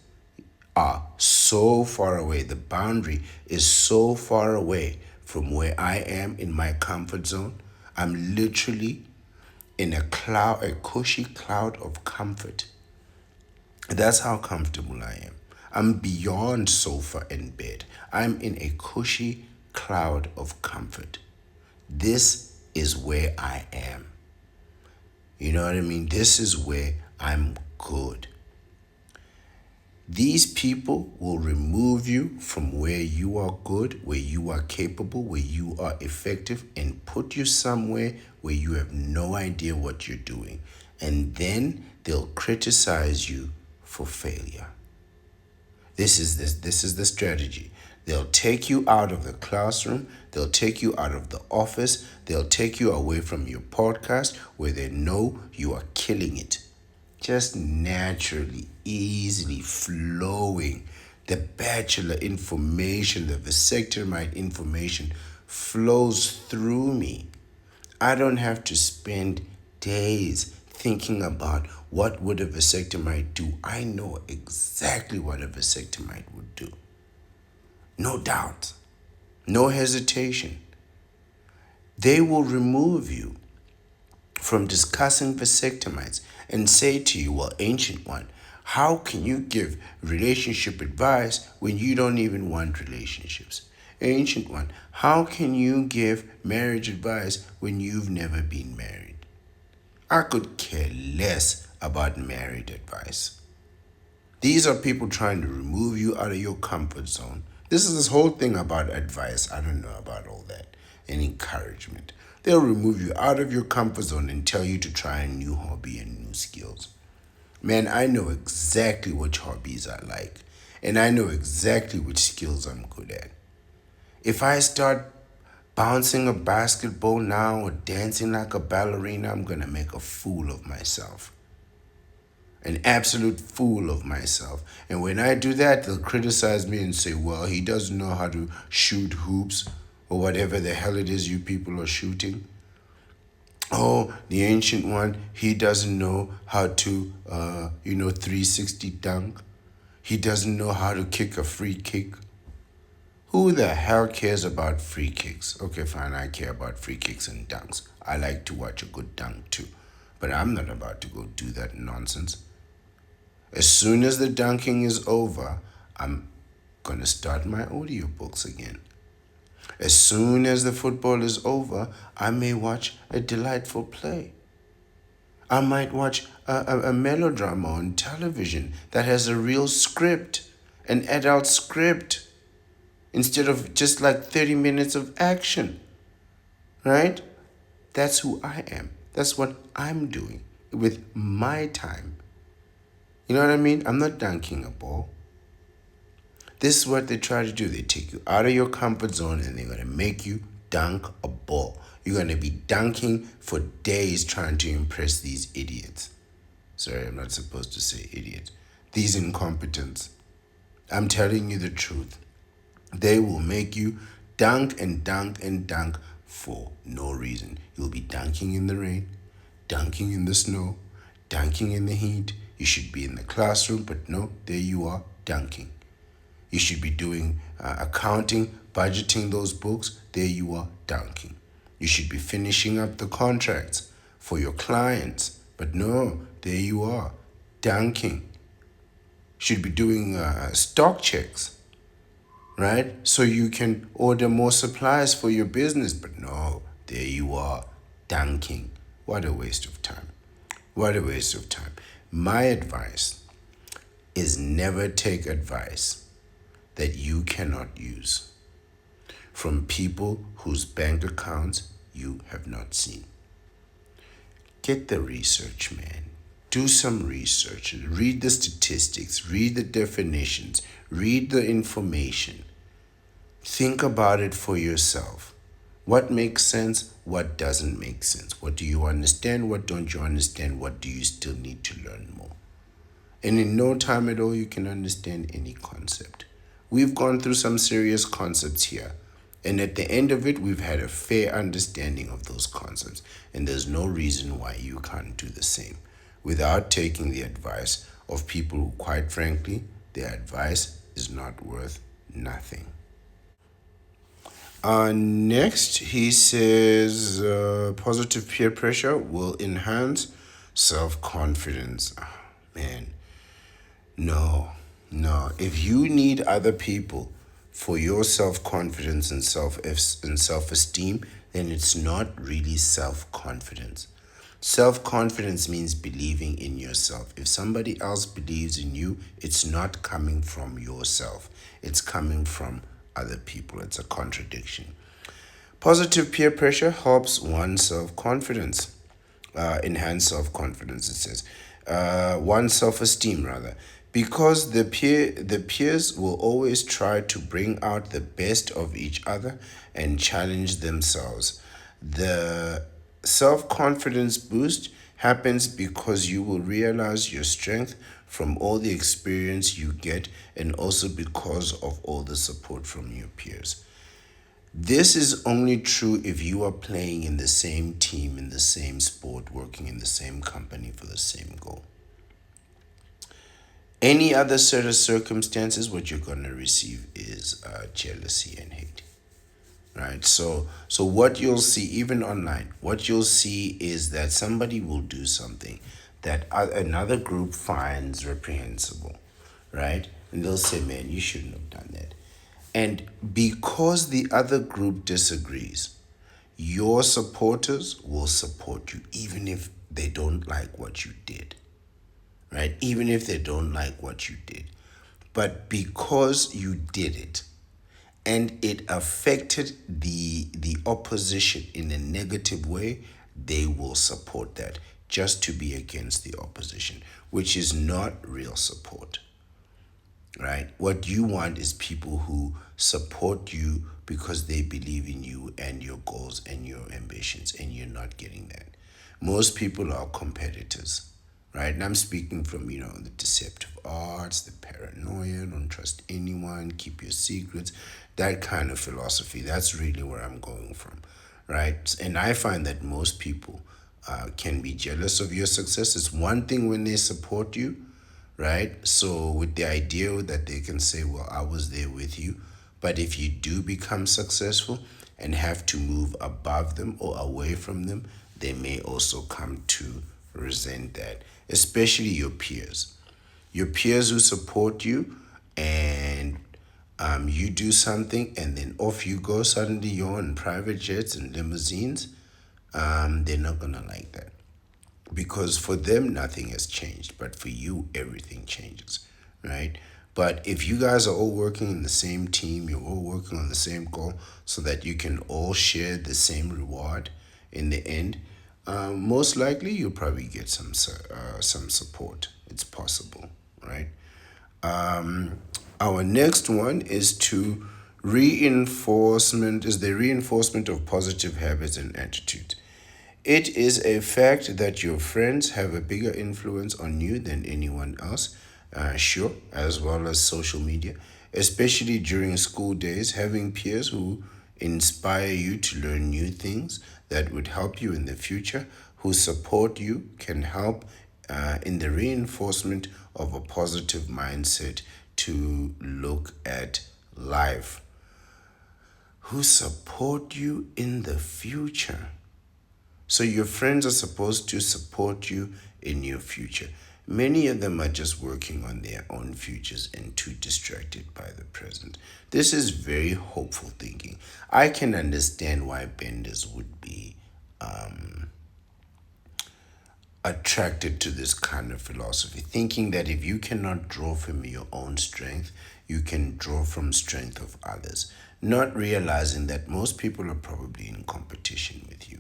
are so far away. The boundary is so far away from where I am in my comfort zone. I'm literally in a cushy cloud of comfort. That's how comfortable I am. I'm beyond sofa and bed. I'm in a cushy cloud of comfort. This is where I am. You know what I mean? This is where I'm good. These people will remove you from where you are good, where you are capable, where you are effective, and put you somewhere where you have no idea what you're doing. And then they'll criticize you for failure. This is the strategy. They'll take you out of the classroom, they'll take you out of the office, they'll take you away from your podcast where they know you are killing it. Just naturally, easily flowing. The bachelor information, the vasectomy information flows through me. I don't have to spend days thinking about what would a vasectomy do. I know exactly what a vasectomy would do. No doubt, no hesitation. They will remove you from discussing vasectomies and say to you, well, Ancient One, how can you give relationship advice when you don't even want relationships? Ancient One, how can you give marriage advice when you've never been married? I could care less about married advice. These are people trying to remove you out of your comfort zone. This is this whole thing about advice. I don't know about all that. And encouragement. They'll remove you out of your comfort zone and tell you to try a new hobby and new skills. Man, I know exactly which hobbies I like. And I know exactly which skills I'm good at. If I start bouncing a basketball now or dancing like a ballerina, I'm going to make a fool of myself. An absolute fool of myself. And when I do that, they'll criticize me and say, well, he doesn't know how to shoot hoops or whatever the hell it is you people are shooting. Oh, the Ancient One, he doesn't know how to, 360 dunk. He doesn't know how to kick a free kick. Who the hell cares about free kicks? Okay, fine, I care about free kicks and dunks. I like to watch a good dunk too. But I'm not about to go do that nonsense. As soon as the dunking is over, I'm going to start my audiobooks again. As soon as the football is over, I may watch a delightful play. I might watch a melodrama on television that has a real script, an adult script, instead of just like 30 minutes of action. Right? That's who I am. That's what I'm doing with my time. You know what I mean? I'm not dunking a ball. This is what they try to do. They take you out of your comfort zone and they're going to make you dunk a ball. You're going to be dunking for days trying to impress these idiots. Sorry, I'm not supposed to say idiot. These incompetents. I'm telling you the truth. They will make you dunk and dunk and dunk for no reason. You'll be dunking in the rain, dunking in the snow, dunking in the heat. You should be in the classroom, but no, there you are, dunking. You should be doing accounting, budgeting those books. There you are, dunking. You should be finishing up the contracts for your clients. But no, there you are, dunking. You should be doing stock checks, right? So you can order more supplies for your business. But no, there you are, dunking. What a waste of time. What a waste of time. My advice is never take advice that you cannot use from people whose bank accounts you have not seen. Get the research, man. Do some research. Read the statistics. Read the definitions. Read the information. Think about it for yourself. What makes sense? What doesn't make sense? What do you understand? What don't you understand? What do you still need to learn more? And in no time at all, you can understand any concept. We've gone through some serious concepts here. And at the end of it, we've had a fair understanding of those concepts. And there's no reason why you can't do the same without taking the advice of people who, quite frankly, their advice is not worth nothing. Next, he says positive peer pressure will enhance self-confidence. Oh, man, no. If you need other people for your self-confidence and self-esteem, then it's not really self-confidence. Self-confidence means believing in yourself. If somebody else believes in you, it's not coming from yourself. It's coming from other people. It's a contradiction. Positive peer pressure helps one's self-confidence, enhance self-confidence. It says, one's self-esteem rather, because the peers will always try to bring out the best of each other and challenge themselves. The self-confidence boost happens because you will realize your strength from all the experience you get, and also because of all the support from your peers. This is only true if you are playing in the same team, in the same sport, working in the same company for the same goal. Any other set of circumstances, what you're going to receive is jealousy and hate. Right? So what you'll see, even online, what you'll see is that somebody will do something that another group finds reprehensible, right? And they'll say, man, you shouldn't have done that. And because the other group disagrees, your supporters will support you even if they don't like what you did, right? Even if they don't like what you did. But because you did it and it affected the opposition in a negative way, they will support that just to be against the opposition, which is not real support, right? What you want is people who support you because they believe in you and your goals and your ambitions, and you're not getting that. Most people are competitors, right? And I'm speaking from, the deceptive arts, the paranoia, don't trust anyone, keep your secrets, that kind of philosophy. That's really where I'm going from, right? And I find that most people can be jealous of your success. It's one thing when they support you, right? So, with the idea that they can say, well, I was there with you. But if you do become successful and have to move above them or away from them, they may also come to resent that, especially your peers. Your peers who support you, and you do something and then off you go, suddenly you're on private jets and limousines, they're not going to like that, because for them nothing has changed, but for you everything changes, right? But if you guys are all working in the same team, you're all working on the same goal so that you can all share the same reward in the end, most likely you'll probably get some support. It's possible, right? Our next one is the reinforcement of positive habits and attitudes. It is a fact that your friends have a bigger influence on you than anyone else, sure, as well as social media, especially during school days. Having peers who inspire you to learn new things that would help you in the future, who support you, can help in the reinforcement of a positive mindset to look at life. Who support you in the future. So your friends are supposed to support you in your future. Many of them are just working on their own futures and too distracted by the present. This is very hopeful thinking. I can understand why benders would be attracted to this kind of philosophy, thinking that if you cannot draw from your own strength, you can draw from strength of others, not realizing that most people are probably in competition with you.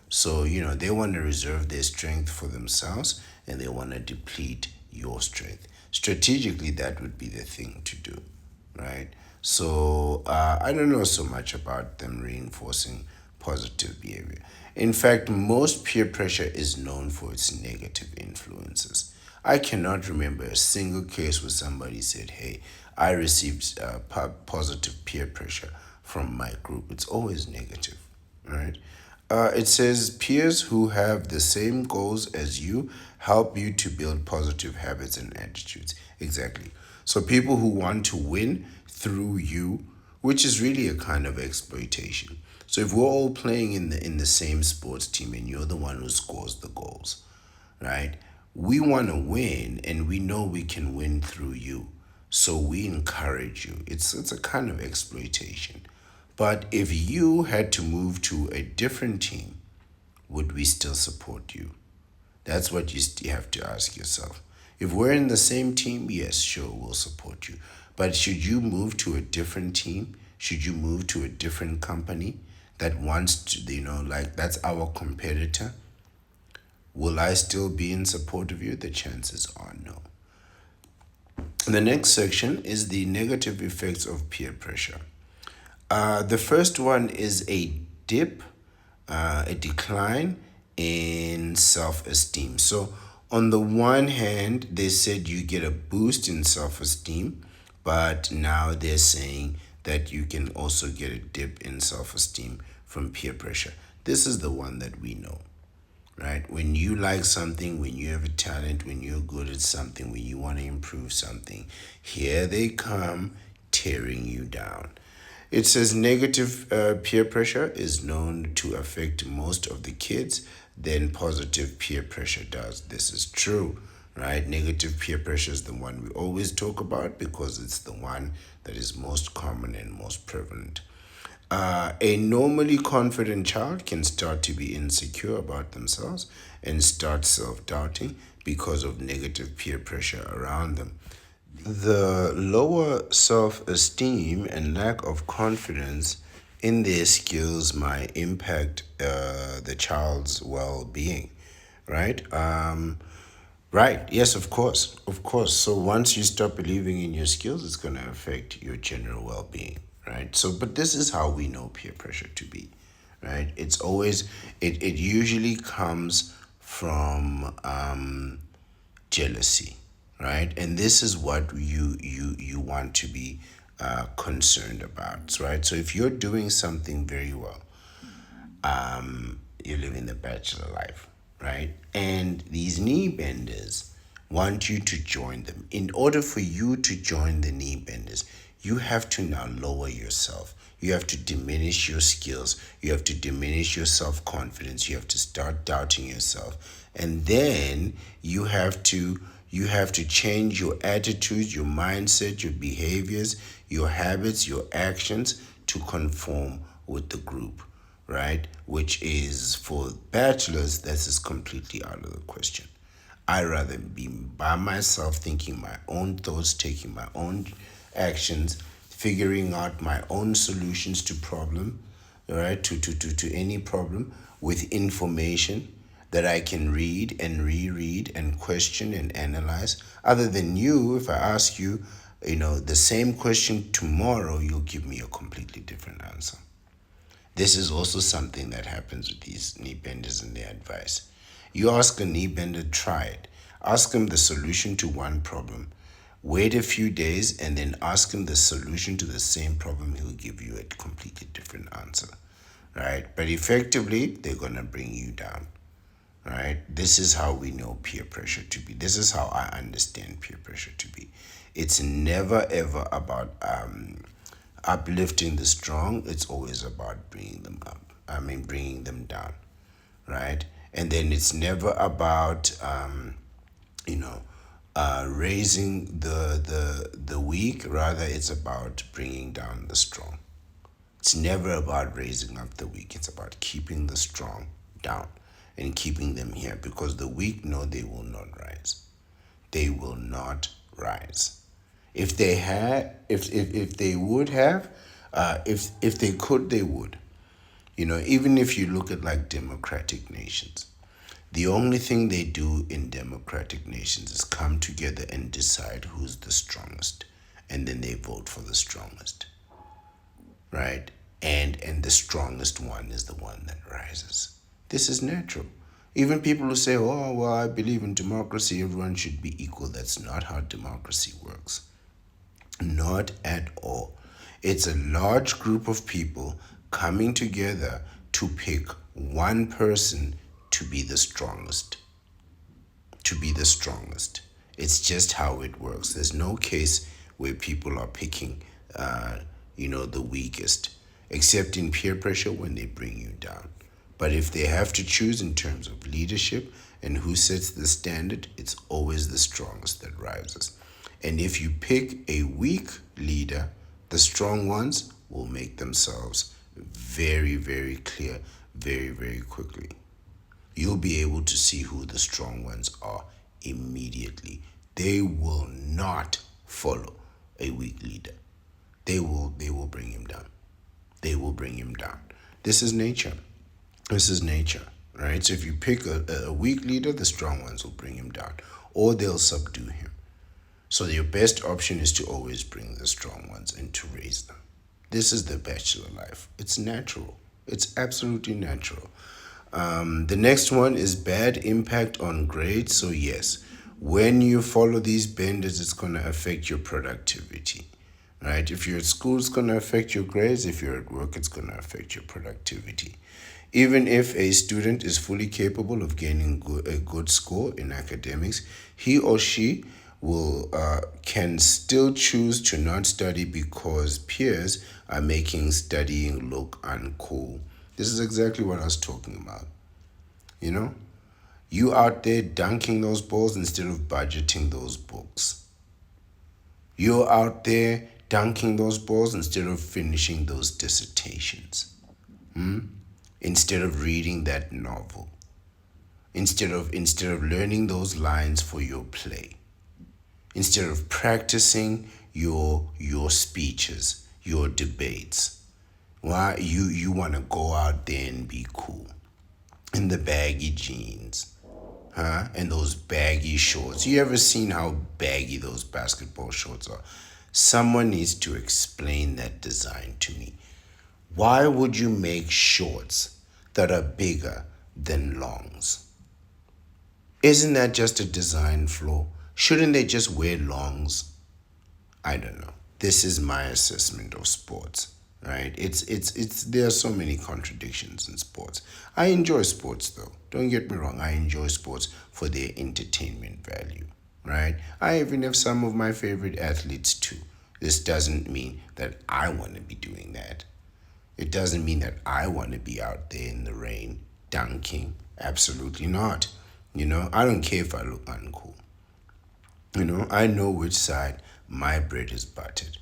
So, they want to reserve their strength for themselves and they want to deplete your strength. Strategically, that would be the thing to do, right? So, I don't know so much about them reinforcing positive behavior. In fact, most peer pressure is known for its negative influences. I cannot remember a single case where somebody said, hey, I received positive peer pressure from my group. It's always negative, right? It says peers who have the same goals as you help you to build positive habits and attitudes. Exactly. So people who want to win through you, which is really a kind of exploitation. So if we're all playing in the same sports team and you're the one who scores the goals, right? We want to win and we know we can win through you. So we encourage you. It's a kind of exploitation. But if you had to move to a different team would we still support you? That's what you have to ask yourself. If we're in the same team, yes, sure, we'll support you. But should you move to a different team? Should you move to a different company that wants to, like that's our competitor? Will I still be in support of you? The chances are no. The next section is the negative effects of peer pressure. The first one is a dip, a decline in self esteem. So, on the one hand, they said you get a boost in self esteem, but now they're saying that you can also get a dip in self esteem from peer pressure. This is the one that we know, right? When you like something, when you have a talent, when you're good at something, when you want to improve something, here they come tearing you down. It says negative peer pressure is known to affect most of the kids than positive peer pressure does. This is true, right? Negative peer pressure is the one we always talk about because it's the one that is most common and most prevalent. A normally confident child can start to be insecure about themselves and start self doubting because of negative peer pressure around them. The lower self esteem and lack of confidence in their skills might impact the child's well being, right? Right, yes, of course, of course. So once you stop believing in your skills, it's going to affect your general well being, right? So, but this is how we know peer pressure to be, right? It's always, it usually comes from jealousy, right? And this is what you want to be concerned about, right? So if you're doing something very well, you're living the bachelor life, right? And these knee benders want you to join them. In order for you to join the knee benders, you have to now lower yourself. You have to diminish your skills. You have to diminish your self confidence. You have to start doubting yourself. And then you have to change your attitudes, your mindset, your behaviors, your habits, your actions to conform with the group, right? Which is for bachelors, this is completely out of the question. I'd rather be by myself, thinking my own thoughts, taking my own actions, figuring out my own solutions to problem, all right, to any problem with information that I can read and reread and question and analyze. Other than you, if I ask you, the same question tomorrow, you'll give me a completely different answer. This is also something that happens with these knee benders and their advice. You ask a knee bender, try it. Ask him the solution to one problem. Wait a few days and then ask him the solution to the same problem. He'll give you a completely different answer, right? But effectively, they're going to bring you down, right? This is how we know peer pressure to be. This is how I understand peer pressure to be. It's never ever about uplifting the strong. It's always about bringing them up. Bringing them down, right? And then it's never about raising the weak. Rather, it's about bringing down the strong. It's never about raising up the weak. It's about keeping the strong down and keeping them here, because the weak know they will not rise. They will not rise. If they had, if they would have, if they could, they would. Even if you look at like democratic nations, the only thing they do in democratic nations is come together and decide who's the strongest, and then they vote for the strongest, right? And the strongest one is the one that rises. This is natural. Even people who say, "Oh, well, I believe in democracy, everyone should be equal." That's not how democracy works. Not at all. It's a large group of people coming together to pick one person to be the strongest. To be the strongest. It's just how it works. There's no case where people are picking, the weakest, except in peer pressure when they bring you down. But if they have to choose in terms of leadership and who sets the standard, it's always the strongest that rises. And if you pick a weak leader, the strong ones will make themselves very, very clear very, very quickly. You'll be able to see who the strong ones are immediately. They will not follow a weak leader. They will bring him down. They will bring him down. This is nature. This is nature, right? So if you pick a weak leader, the strong ones will bring him down, or they'll subdue him. So your best option is to always bring the strong ones and to raise them. This is the bachelor life. It's natural. It's absolutely natural. The next one is bad impact on grades. So yes, when you follow these benders, it's going to affect your productivity, right? If you're at school, it's going to affect your grades. If you're at work, it's going to affect your productivity. Even if a student is fully capable of gaining a good score in academics, he or she will can still choose to not study because peers are making studying look uncool. This is exactly what I was talking about. You know, you out there dunking those balls instead of budgeting those books. You're out there dunking those balls instead of finishing those dissertations. Instead of reading that novel. Instead of learning those lines for your play. Instead of practicing your speeches, your debates. Why you want to go out there and be cool in the baggy jeans, huh? And those baggy shorts. You ever seen how baggy those basketball shorts are? Someone needs to explain that design to me. Why would you make shorts that are bigger than longs? Isn't that just a design flaw? Shouldn't they just wear longs? I don't know. This is my assessment of sports, right? It's there are so many contradictions in sports. I enjoy sports though. Don't get me wrong. I enjoy sports for their entertainment value, right? I even have some of my favorite athletes too. This doesn't mean that I want to be doing that. It doesn't mean that I want to be out there in the rain dunking. Absolutely not. I don't care if I look uncool. I know which side my bread is buttered.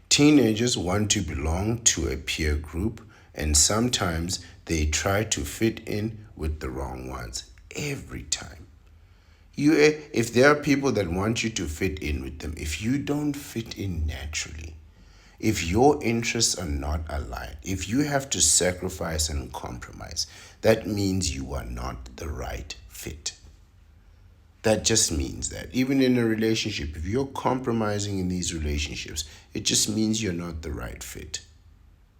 Teenagers want to belong to a peer group, and sometimes they try to fit in with the wrong ones every time. If there are people that want you to fit in with them, if you don't fit in naturally, if your interests are not aligned, if you have to sacrifice and compromise, that means you are not the right fit. That just means that even in a relationship, if you're compromising in these relationships, it just means you're not the right fit,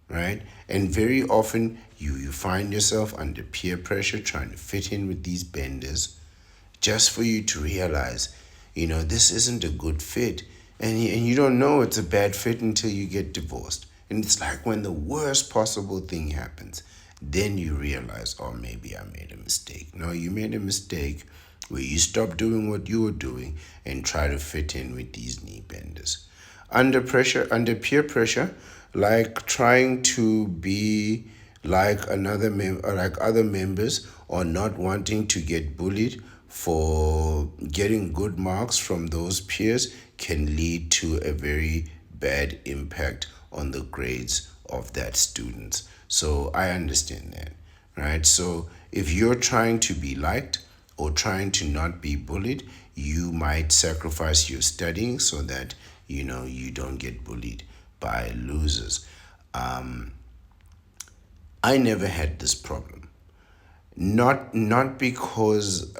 right? And very often you find yourself under peer pressure trying to fit in with these benders just for you to realize, this isn't a good fit. And you don't know it's a bad fit until you get divorced. And it's like when the worst possible thing happens, then you realize, oh, maybe I made a mistake. No, you made a mistake where you stop doing what you were doing and try to fit in with these knee benders. Under pressure, under peer pressure, like trying to be like like other members, or not wanting to get bullied for getting good marks from those peers, can lead to a very bad impact on the grades of that student. So I understand that, right? So if you're trying to be liked or trying to not be bullied, you might sacrifice your studying so that you don't get bullied by losers. I never had this problem. Not because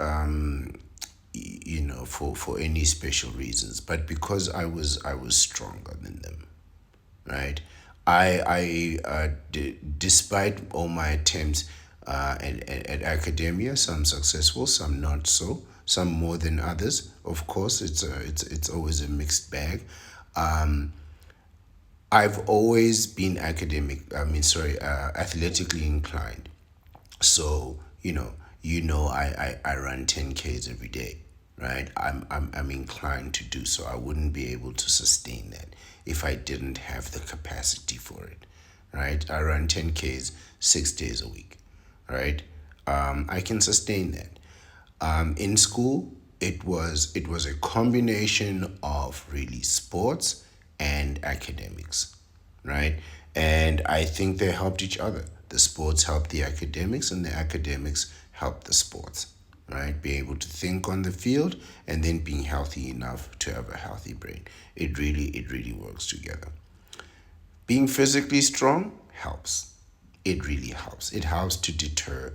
for any special reasons, but because I was stronger than them, right? Despite all my attempts at academia, some successful, some not so, some more than others. Of course, it's always a mixed bag. I've always been athletically inclined. So, I run 10Ks every day, right? I'm inclined to do so. I wouldn't be able to sustain that if I didn't have the capacity for it, right? I run 10Ks 6 days a week, right? I can sustain that. In school, it was a combination of really sports and academics, right? And I think they helped each other. The sports helped the academics, and the academics help the sports, right? Be able to think on the field and then being healthy enough to have a healthy brain. It really works together. Being physically strong helps. It really helps. It helps to deter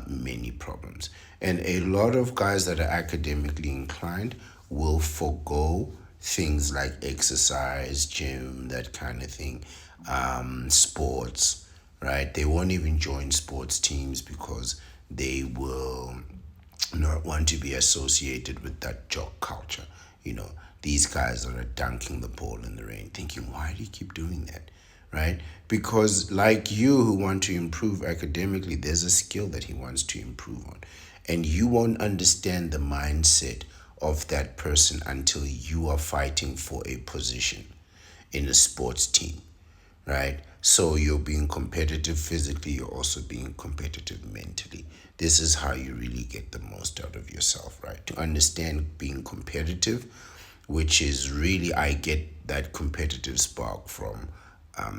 many problems. And a lot of guys that are academically inclined will forego things like exercise, gym, that kind of thing, sports, right? They won't even join sports teams because they will not want to be associated with that jock culture. You know, these guys that are dunking the ball in the rain, thinking, why do you keep doing that? Right? Because, like you who want to improve academically, there's a skill that he wants to improve on. And you won't understand the mindset of that person until you are fighting for a position in a sports team, right? So you're being competitive physically, you're also being competitive mentally. This is how you really get the most out of yourself, right? To understand being competitive, which is really, I get that competitive spark from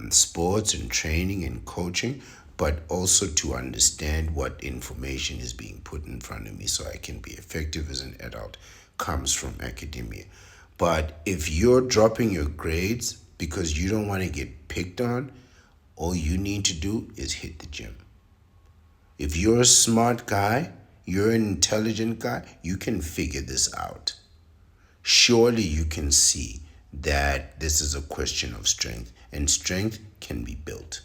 sports and training and coaching, but also to understand what information is being put in front of me so I can be effective as an adult comes from academia. But if you're dropping your grades because you don't want to get picked on, all you need to do is hit the gym. If you're a smart guy, you're an intelligent guy, you can figure this out. Surely you can see that this is a question of strength, and strength can be built.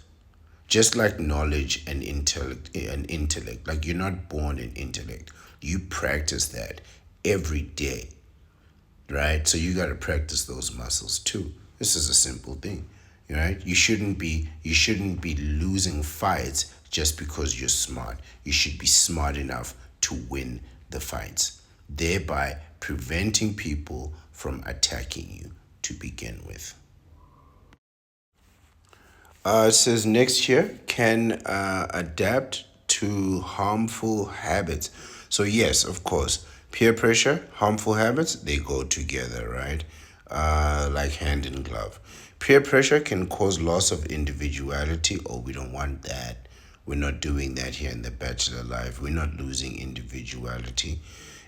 Just like knowledge and intellect, like you're not born in intellect. You practice that every day, right? So you got to practice those muscles too. This is a simple thing, right? You shouldn't be losing fights just because you're smart. You should be smart enough to win the fights, thereby preventing people from attacking you to begin with. It says next year can adapt to harmful habits. So yes, of course, peer pressure, harmful habits, they go together, right? Like hand in glove. Peer pressure can cause loss of individuality. Oh, we don't want that. We're not doing that here in the bachelor life. We're not losing individuality.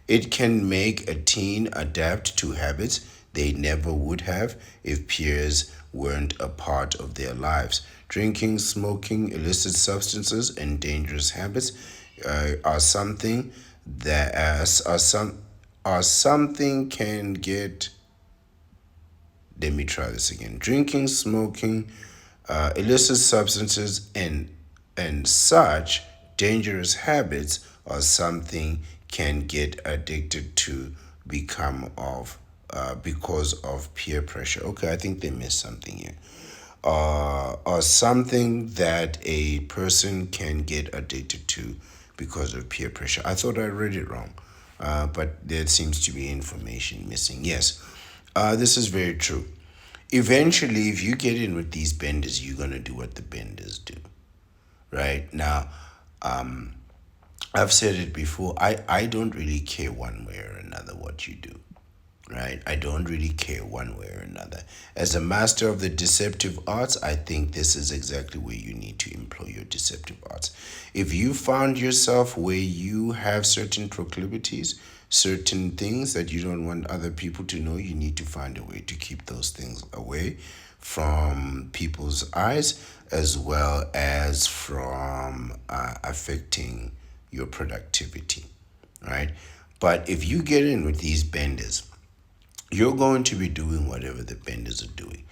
It can make a teen adapt to habits they never would have if peers weren't a part of their lives. Drinking, smoking, illicit substances, and dangerous habits are something that are something can get. Let me try this again. Drinking, smoking, illicit substances, and such dangerous habits are something can get addicted to become of because of peer pressure. Okay, I think they missed something here. Or something that a person can get addicted to because of peer pressure. I thought I read it wrong, but there seems to be information missing. Yes, this is very true. Eventually, if you get in with these benders, you're going to do what the benders do, right? Now, I've said it before, I don't really care one way or another what you do, right? I don't really care one way or another. As a master of the deceptive arts, I think this is exactly where you need to employ your deceptive arts. If you found yourself where you have certain proclivities, certain things that you don't want other people to know, you need to find a way to keep those things away from people's eyes as well as from affecting your productivity, right? But if you get in with these benders, you're going to be doing whatever the benders are doing.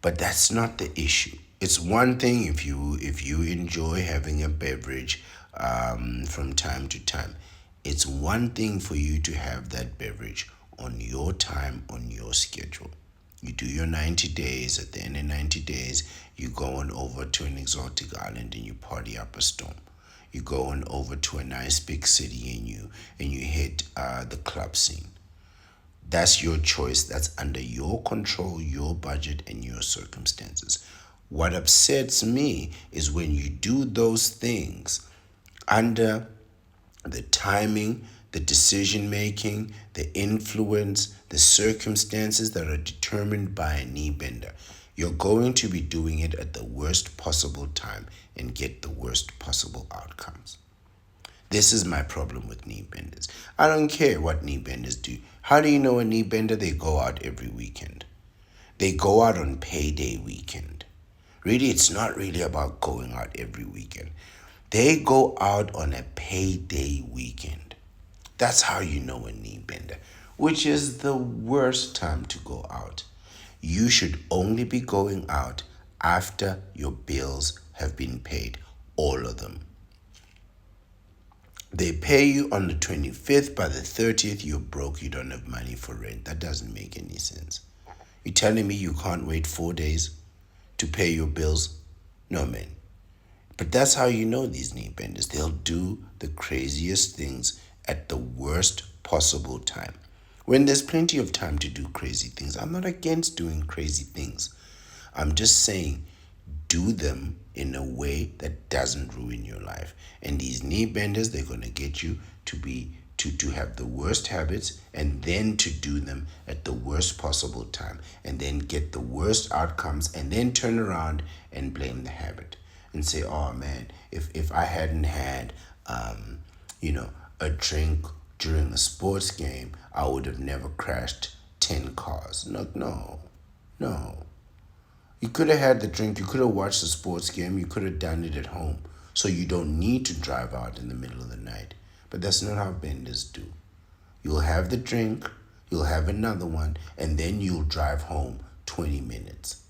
But that's not the issue. It's one thing if you enjoy having a beverage from time to time. It's one thing for you to have that beverage on your time, on your schedule. You do your 90 days. At the end of 90 days, you go on over to an exotic island and you party up a storm. You go on over to a nice big city and you hit the club scene. That's your choice. That's under your control, your budget, and your circumstances. What upsets me is when you do those things under the timing, the decision making, the influence, the circumstances that are determined by a knee bender. You're going to be doing it at the worst possible time and get the worst possible outcomes. This is my problem with knee benders. I don't care what knee benders do. How do you know a knee bender? They go out every weekend. They go out on payday weekend. Really, it's not really about going out every weekend. They go out on a payday weekend. That's how you know a knee bender, which is the worst time to go out. You should only be going out after your bills have been paid, all of them. They pay you on the 25th, by the 30th, you're broke, you don't have money for rent. That doesn't make any sense. You're telling me you can't wait 4 days to pay your bills? No, man. But that's how you know these knee benders. They'll do the craziest things at the worst possible time. When there's plenty of time to do crazy things, I'm not against doing crazy things. I'm just saying, do them in a way that doesn't ruin your life. And these knee benders, they're going to get you to have the worst habits, and then to do them at the worst possible time, and then get the worst outcomes, and then turn around and blame the habit and say, oh man, if I hadn't had a drink during a sports game, I would have never crashed 10 cars. No. You could have had the drink, you could have watched the sports game, you could have done it at home. So you don't need to drive out in the middle of the night. But that's not how benders do. You'll have the drink, you'll have another one, and then you'll drive home 20 minutes.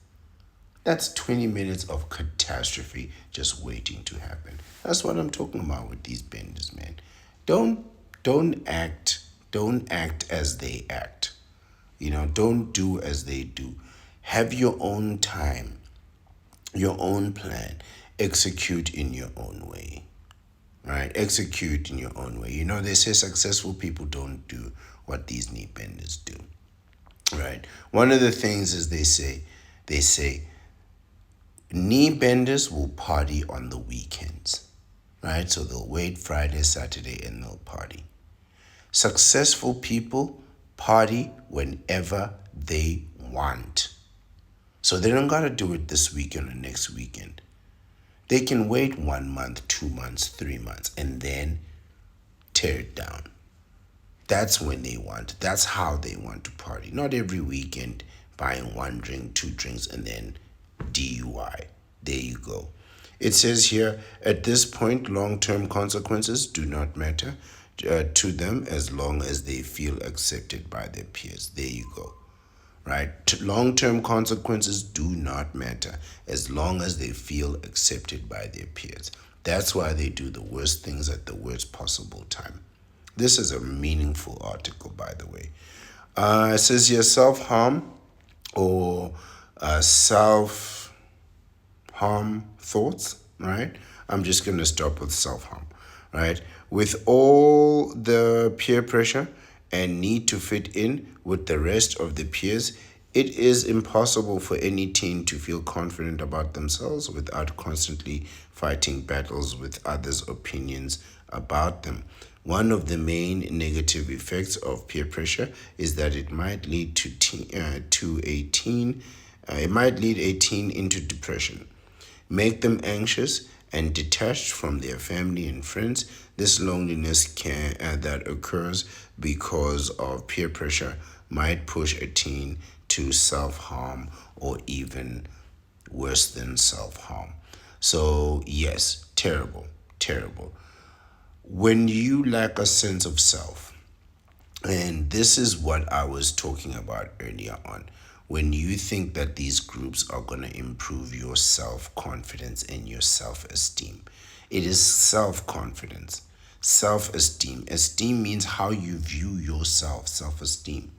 That's 20 minutes of catastrophe just waiting to happen. That's what I'm talking about with these benders, man. Don't act as they act. Don't do as they do. Have your own time, your own plan. Execute in your own way. Right? Execute in your own way. They say successful people don't do what these knee benders do. Right? One of the things is they say knee benders will party on the weekends. Right? So they'll wait Friday, Saturday, and they'll party. Successful people party whenever they want. So they don't gotta do it this weekend or next weekend. They can wait 1 month, 2 months, 3 months, and then tear it down. That's when they want. That's how they want to party. Not every weekend buying 1 drink, 2 drinks, and then DUI. There you go. It says here, at this point, long-term consequences do not matter to them as long as they feel accepted by their peers. There you go. Right? Long-term consequences do not matter as long as they feel accepted by their peers. That's why they do the worst things at the worst possible time. This is a meaningful article, by the way. It says here, self-harm or self-harm thoughts, right? I'm just going to stop with self-harm, right? With all the peer pressure and need to fit in with the rest of the peers, it is impossible for any teen to feel confident about themselves without constantly fighting battles with others' opinions about them. One of the main negative effects of peer pressure is that it might lead a teen into depression, make them anxious and detached from their family and friends. This loneliness that occurs because of peer pressure might push a teen to self-harm or even worse than self-harm. So yes, terrible. When you lack a sense of self, and this is what I was talking about earlier on, when you think that these groups are going to improve your self-confidence and your self-esteem. It is self-confidence, self-esteem. Esteem means how you view yourself, self-esteem,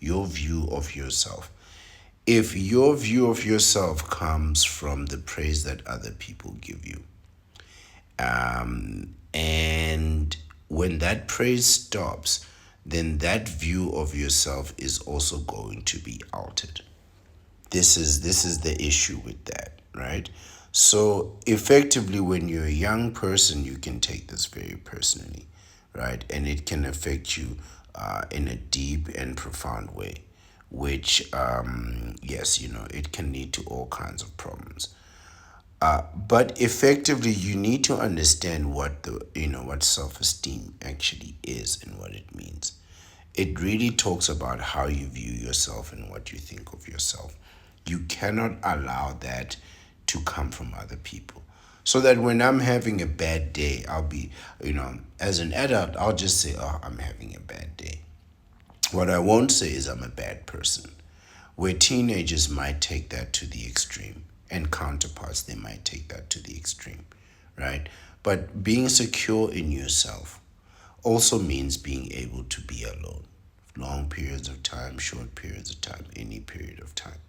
your view of yourself. If your view of yourself comes from the praise that other people give you, and when that praise stops, then that view of yourself is also going to be altered. This is the issue with that, right? So effectively, when you're a young person, you can take this very personally, right? And it can affect you in a deep and profound way, which, yes, it can lead to all kinds of problems. But effectively, you need to understand what what self-esteem actually is and what it means. It really talks about how you view yourself and what you think of yourself. You cannot allow that to come from other people. So that when I'm having a bad day, I'll be, as an adult, I'll just say, oh, I'm having a bad day. What I won't say is I'm a bad person. Where teenagers might take that to the extreme, and counterparts, they might take that to the extreme, right? But being secure in yourself also means being able to be alone. Long periods of time, short periods of time, any period of time,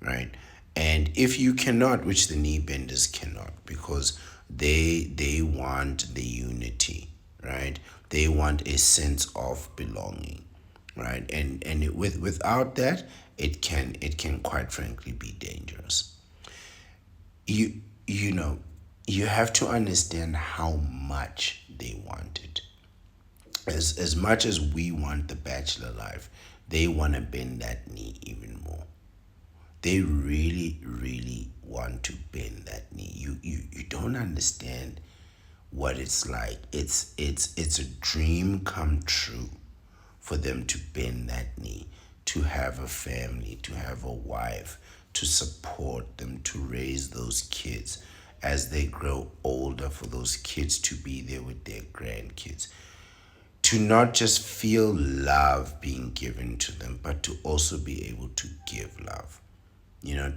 right? And if you cannot, which the knee benders cannot, because they want the unity, right? They want a sense of belonging, right? Without that, it can quite frankly be dangerous. You you know you have to understand how much they want it. As much as we want the bachelor life, they want to bend that knee even more. They really, really want to bend that knee. You don't understand what it's like. It's a dream come true for them to bend that knee, to have a family, to have a wife, to support them, to raise those kids as they grow older, for those kids to be there with their grandkids, to not just feel love being given to them, but to also be able to give love.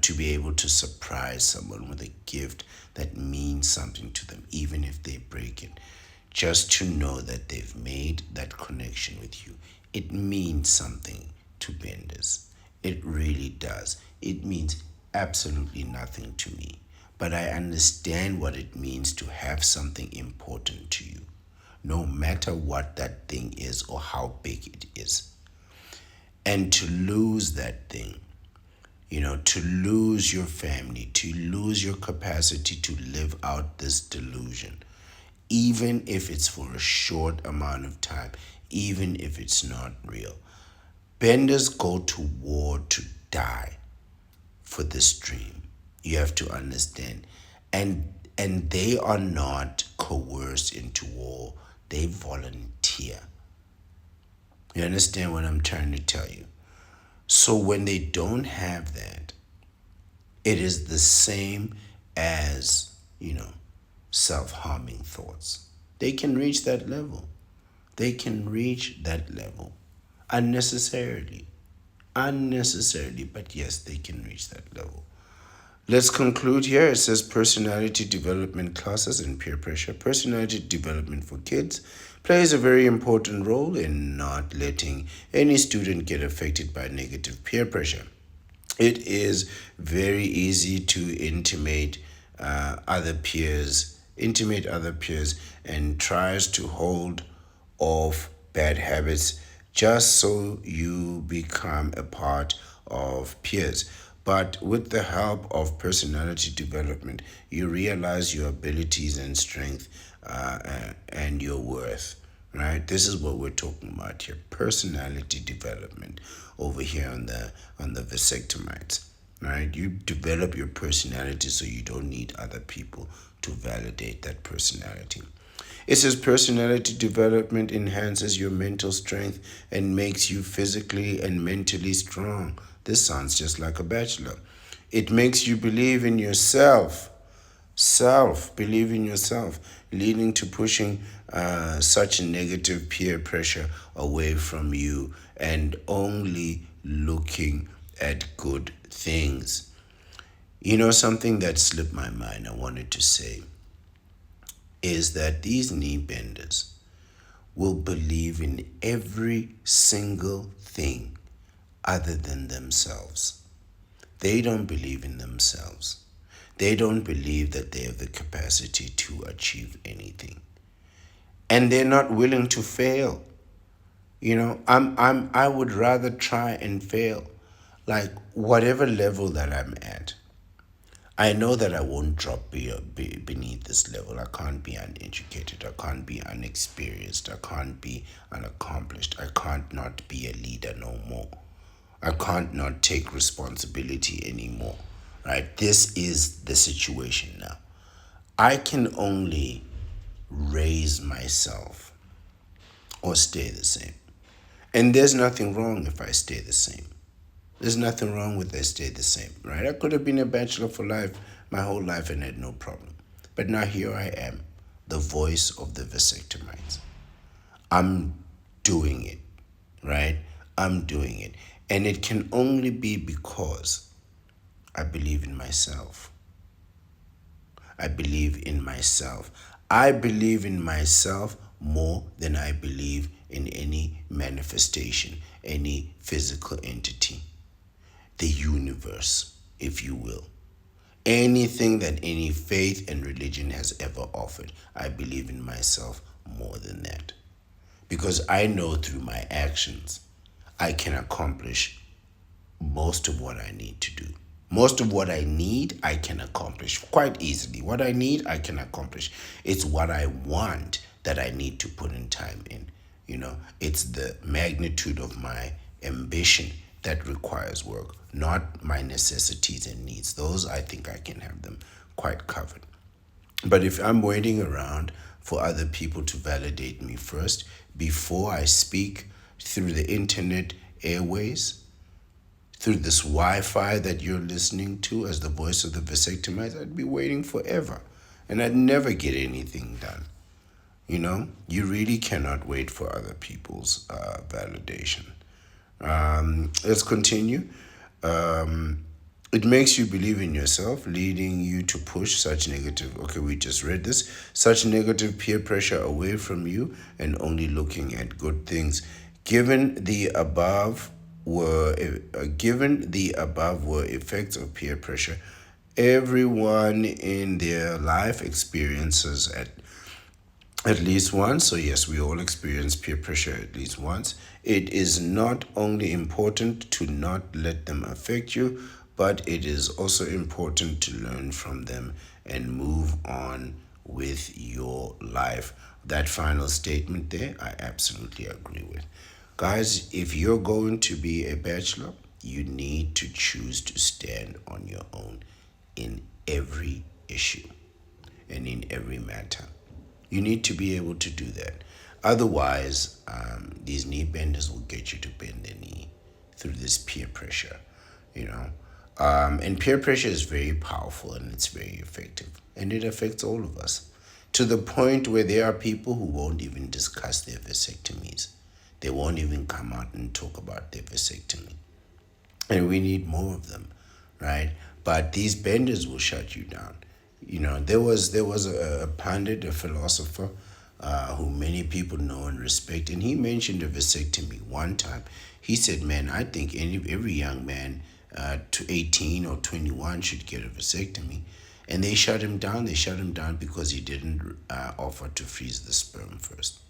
To be able to surprise someone with a gift that means something to them, even if they break it. Just to know that they've made that connection with you. It means something to Benders. It really does. It means absolutely nothing to me. But I understand what it means to have something important to you, no matter what that thing is or how big it is. And to lose that thing, to lose your family, to lose your capacity to live out this delusion, even if it's for a short amount of time, even if it's not real. Benders go to war to die for this dream. You have to understand. And they are not coerced into war. They volunteer. You understand what I'm trying to tell you? So when they don't have that, it is the same as, self harming thoughts. They can reach that level. They can reach that level unnecessarily. Unnecessarily, but yes, they can reach that level. Let's conclude here. It says personality development classes and peer pressure. Personality development for kids plays a very important role in not letting any student get affected by negative peer pressure. It is very easy to intimate other peers, and tries to hold off bad habits just so you become a part of peers. But with the help of personality development, you realize your abilities and strength, and your worth. Right? This is what we're talking about here. Personality development over here on the vasectomites. Right? You develop your personality so you don't need other people to validate that personality. It says personality development enhances your mental strength and makes you physically and mentally strong. This sounds just like a bachelor. It makes you believe in yourself. Believe in yourself, leading to pushing such negative peer pressure away from you and only looking at good things. Something that slipped my mind I wanted to say is that these knee benders will believe in every single thing other than themselves. They don't believe in themselves. They don't believe that they have the capacity to achieve anything. And they're not willing to fail. I would rather try and fail. Like whatever level that I'm at, I know that I won't drop beneath this level. I can't be uneducated. I can't be unexperienced. I can't be unaccomplished. I can't not be a leader no more. I can't not take responsibility anymore. right? This is the situation now. I can only raise myself or stay the same. And there's nothing wrong if I stay the same. There's nothing wrong with I stay the same, right? I could have been a bachelor for life, my whole life, and had no problem. But now here I am, the voice of the vasectomites. I'm doing it, right? I'm doing it. And it can only be because I believe in myself. I believe in myself. I believe in myself more than I believe in any manifestation, any physical entity, the universe, if you will. Anything that any faith and religion has ever offered, I believe in myself more than that. Because I know through my actions, I can accomplish most of what I need to do. Most of what I need, I can accomplish quite easily. What I need, I can accomplish. It's what I want that I need to put in time in. It's the magnitude of my ambition that requires work, not my necessities and needs. Those, I think I can have them quite covered. But if I'm waiting around for other people to validate me first before I speak through the internet airways, through this Wi-Fi that you're listening to as the voice of the vasectomites, I'd be waiting forever. And I'd never get anything done. You really cannot wait for other people's validation. Let's continue. It makes you believe in yourself, leading you to push such negative, okay, we just read this, such negative peer pressure away from you and only looking at good things. Given the above were effects of peer pressure, everyone in their life experiences at least once. So yes, we all experience peer pressure at least once. It is not only important to not let them affect you, but it is also important to learn from them and move on with your life. That final statement there, I absolutely agree with. Guys, if you're going to be a bachelor, you need to choose to stand on your own in every issue and in every matter. You need to be able to do that. Otherwise, these knee benders will get you to bend the knee through this peer pressure, you know. And peer pressure is very powerful and it's very effective. And it affects all of us to the point where there are people who won't even discuss their vasectomies. They won't even come out and talk about their vasectomy. And we need more of them, right? But these benders will shut you down. There was a pundit, a philosopher, who many people know and respect, and he mentioned a vasectomy one time. He said, "Man, I think every young man to 18 or 21 should get a vasectomy." And they shut him down. They shut him down because he didn't offer to freeze the sperm first.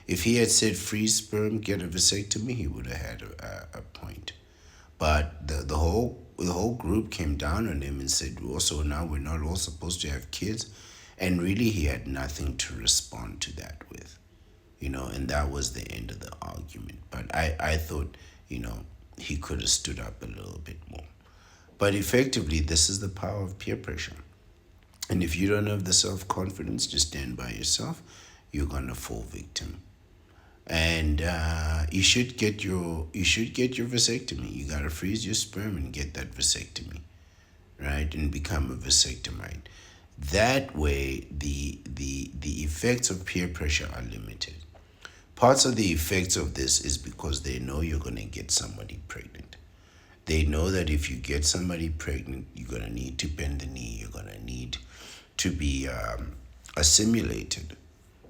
If he had said freeze sperm, get a vasectomy, he would have had a point. But the whole group came down on him and said, "Well, so now we're not all supposed to have kids," and really he had nothing to respond to that with, and that was the end of the argument. But I thought, he could have stood up a little bit more. But effectively, this is the power of peer pressure. And if you don't have the self-confidence to stand by yourself, you're gonna fall victim. And you should get your vasectomy. You gotta freeze your sperm and get that vasectomy, right? And become a vasectomite. That way, the effects of peer pressure are limited. Parts of the effects of this is because they know you're gonna get somebody pregnant. They know that if you get somebody pregnant, you're gonna need to bend the knee. You're gonna need to be assimilated.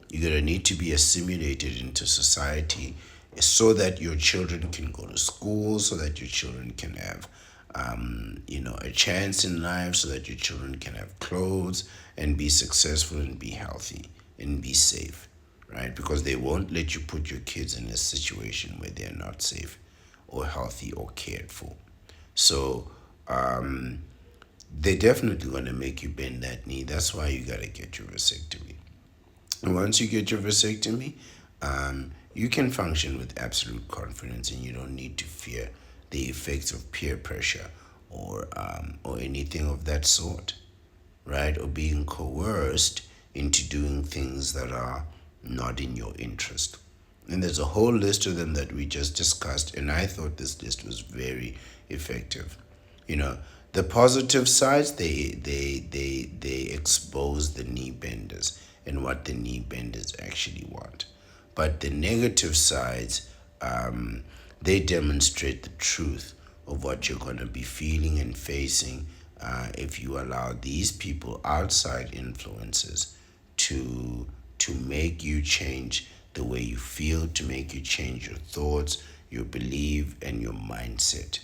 You're going to need to be assimilated into society so that your children can go to school, so that your children can have, a chance in life, so that your children can have clothes and be successful and be healthy and be safe, right? Because they won't let you put your kids in a situation where they're not safe or healthy or cared for. So, they're definitely going to make you bend that knee. That's why you got to get your vasectomy. And once you get your vasectomy, you can function with absolute confidence and you don't need to fear the effects of peer pressure or anything of that sort, right? Or being coerced into doing things that are not in your interest. And there's a whole list of them that we just discussed, and I thought this list was very effective. You know, the positive sides, they expose the knee benders and what the knee benders actually want. But the negative sides, they demonstrate the truth of what you're going to be feeling and facing if you allow these people, outside influences, to make you change the way you feel, to make you change your thoughts, your belief, and your mindset.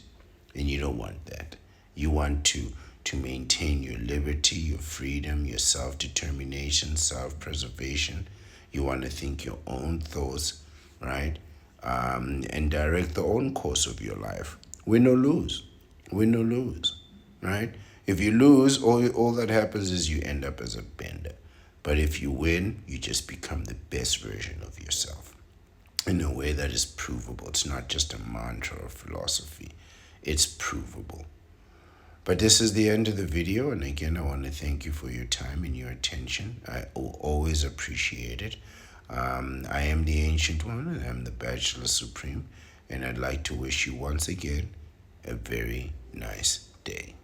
And you don't want that. You want to maintain your liberty, your freedom, your self-determination, self-preservation. You want to think your own thoughts, right? And direct the own course of your life. Win or lose. Win or lose, right? If you lose, all that happens is you end up as a bender. But if you win, you just become the best version of yourself in a way that is provable. It's not just a mantra or philosophy, it's provable. But this is the end of the video, and again, I want to thank you for your time and your attention. I always appreciate it. I am the Ancient One, and I'm the Bachelor Supreme, and I'd like to wish you once again a very nice day.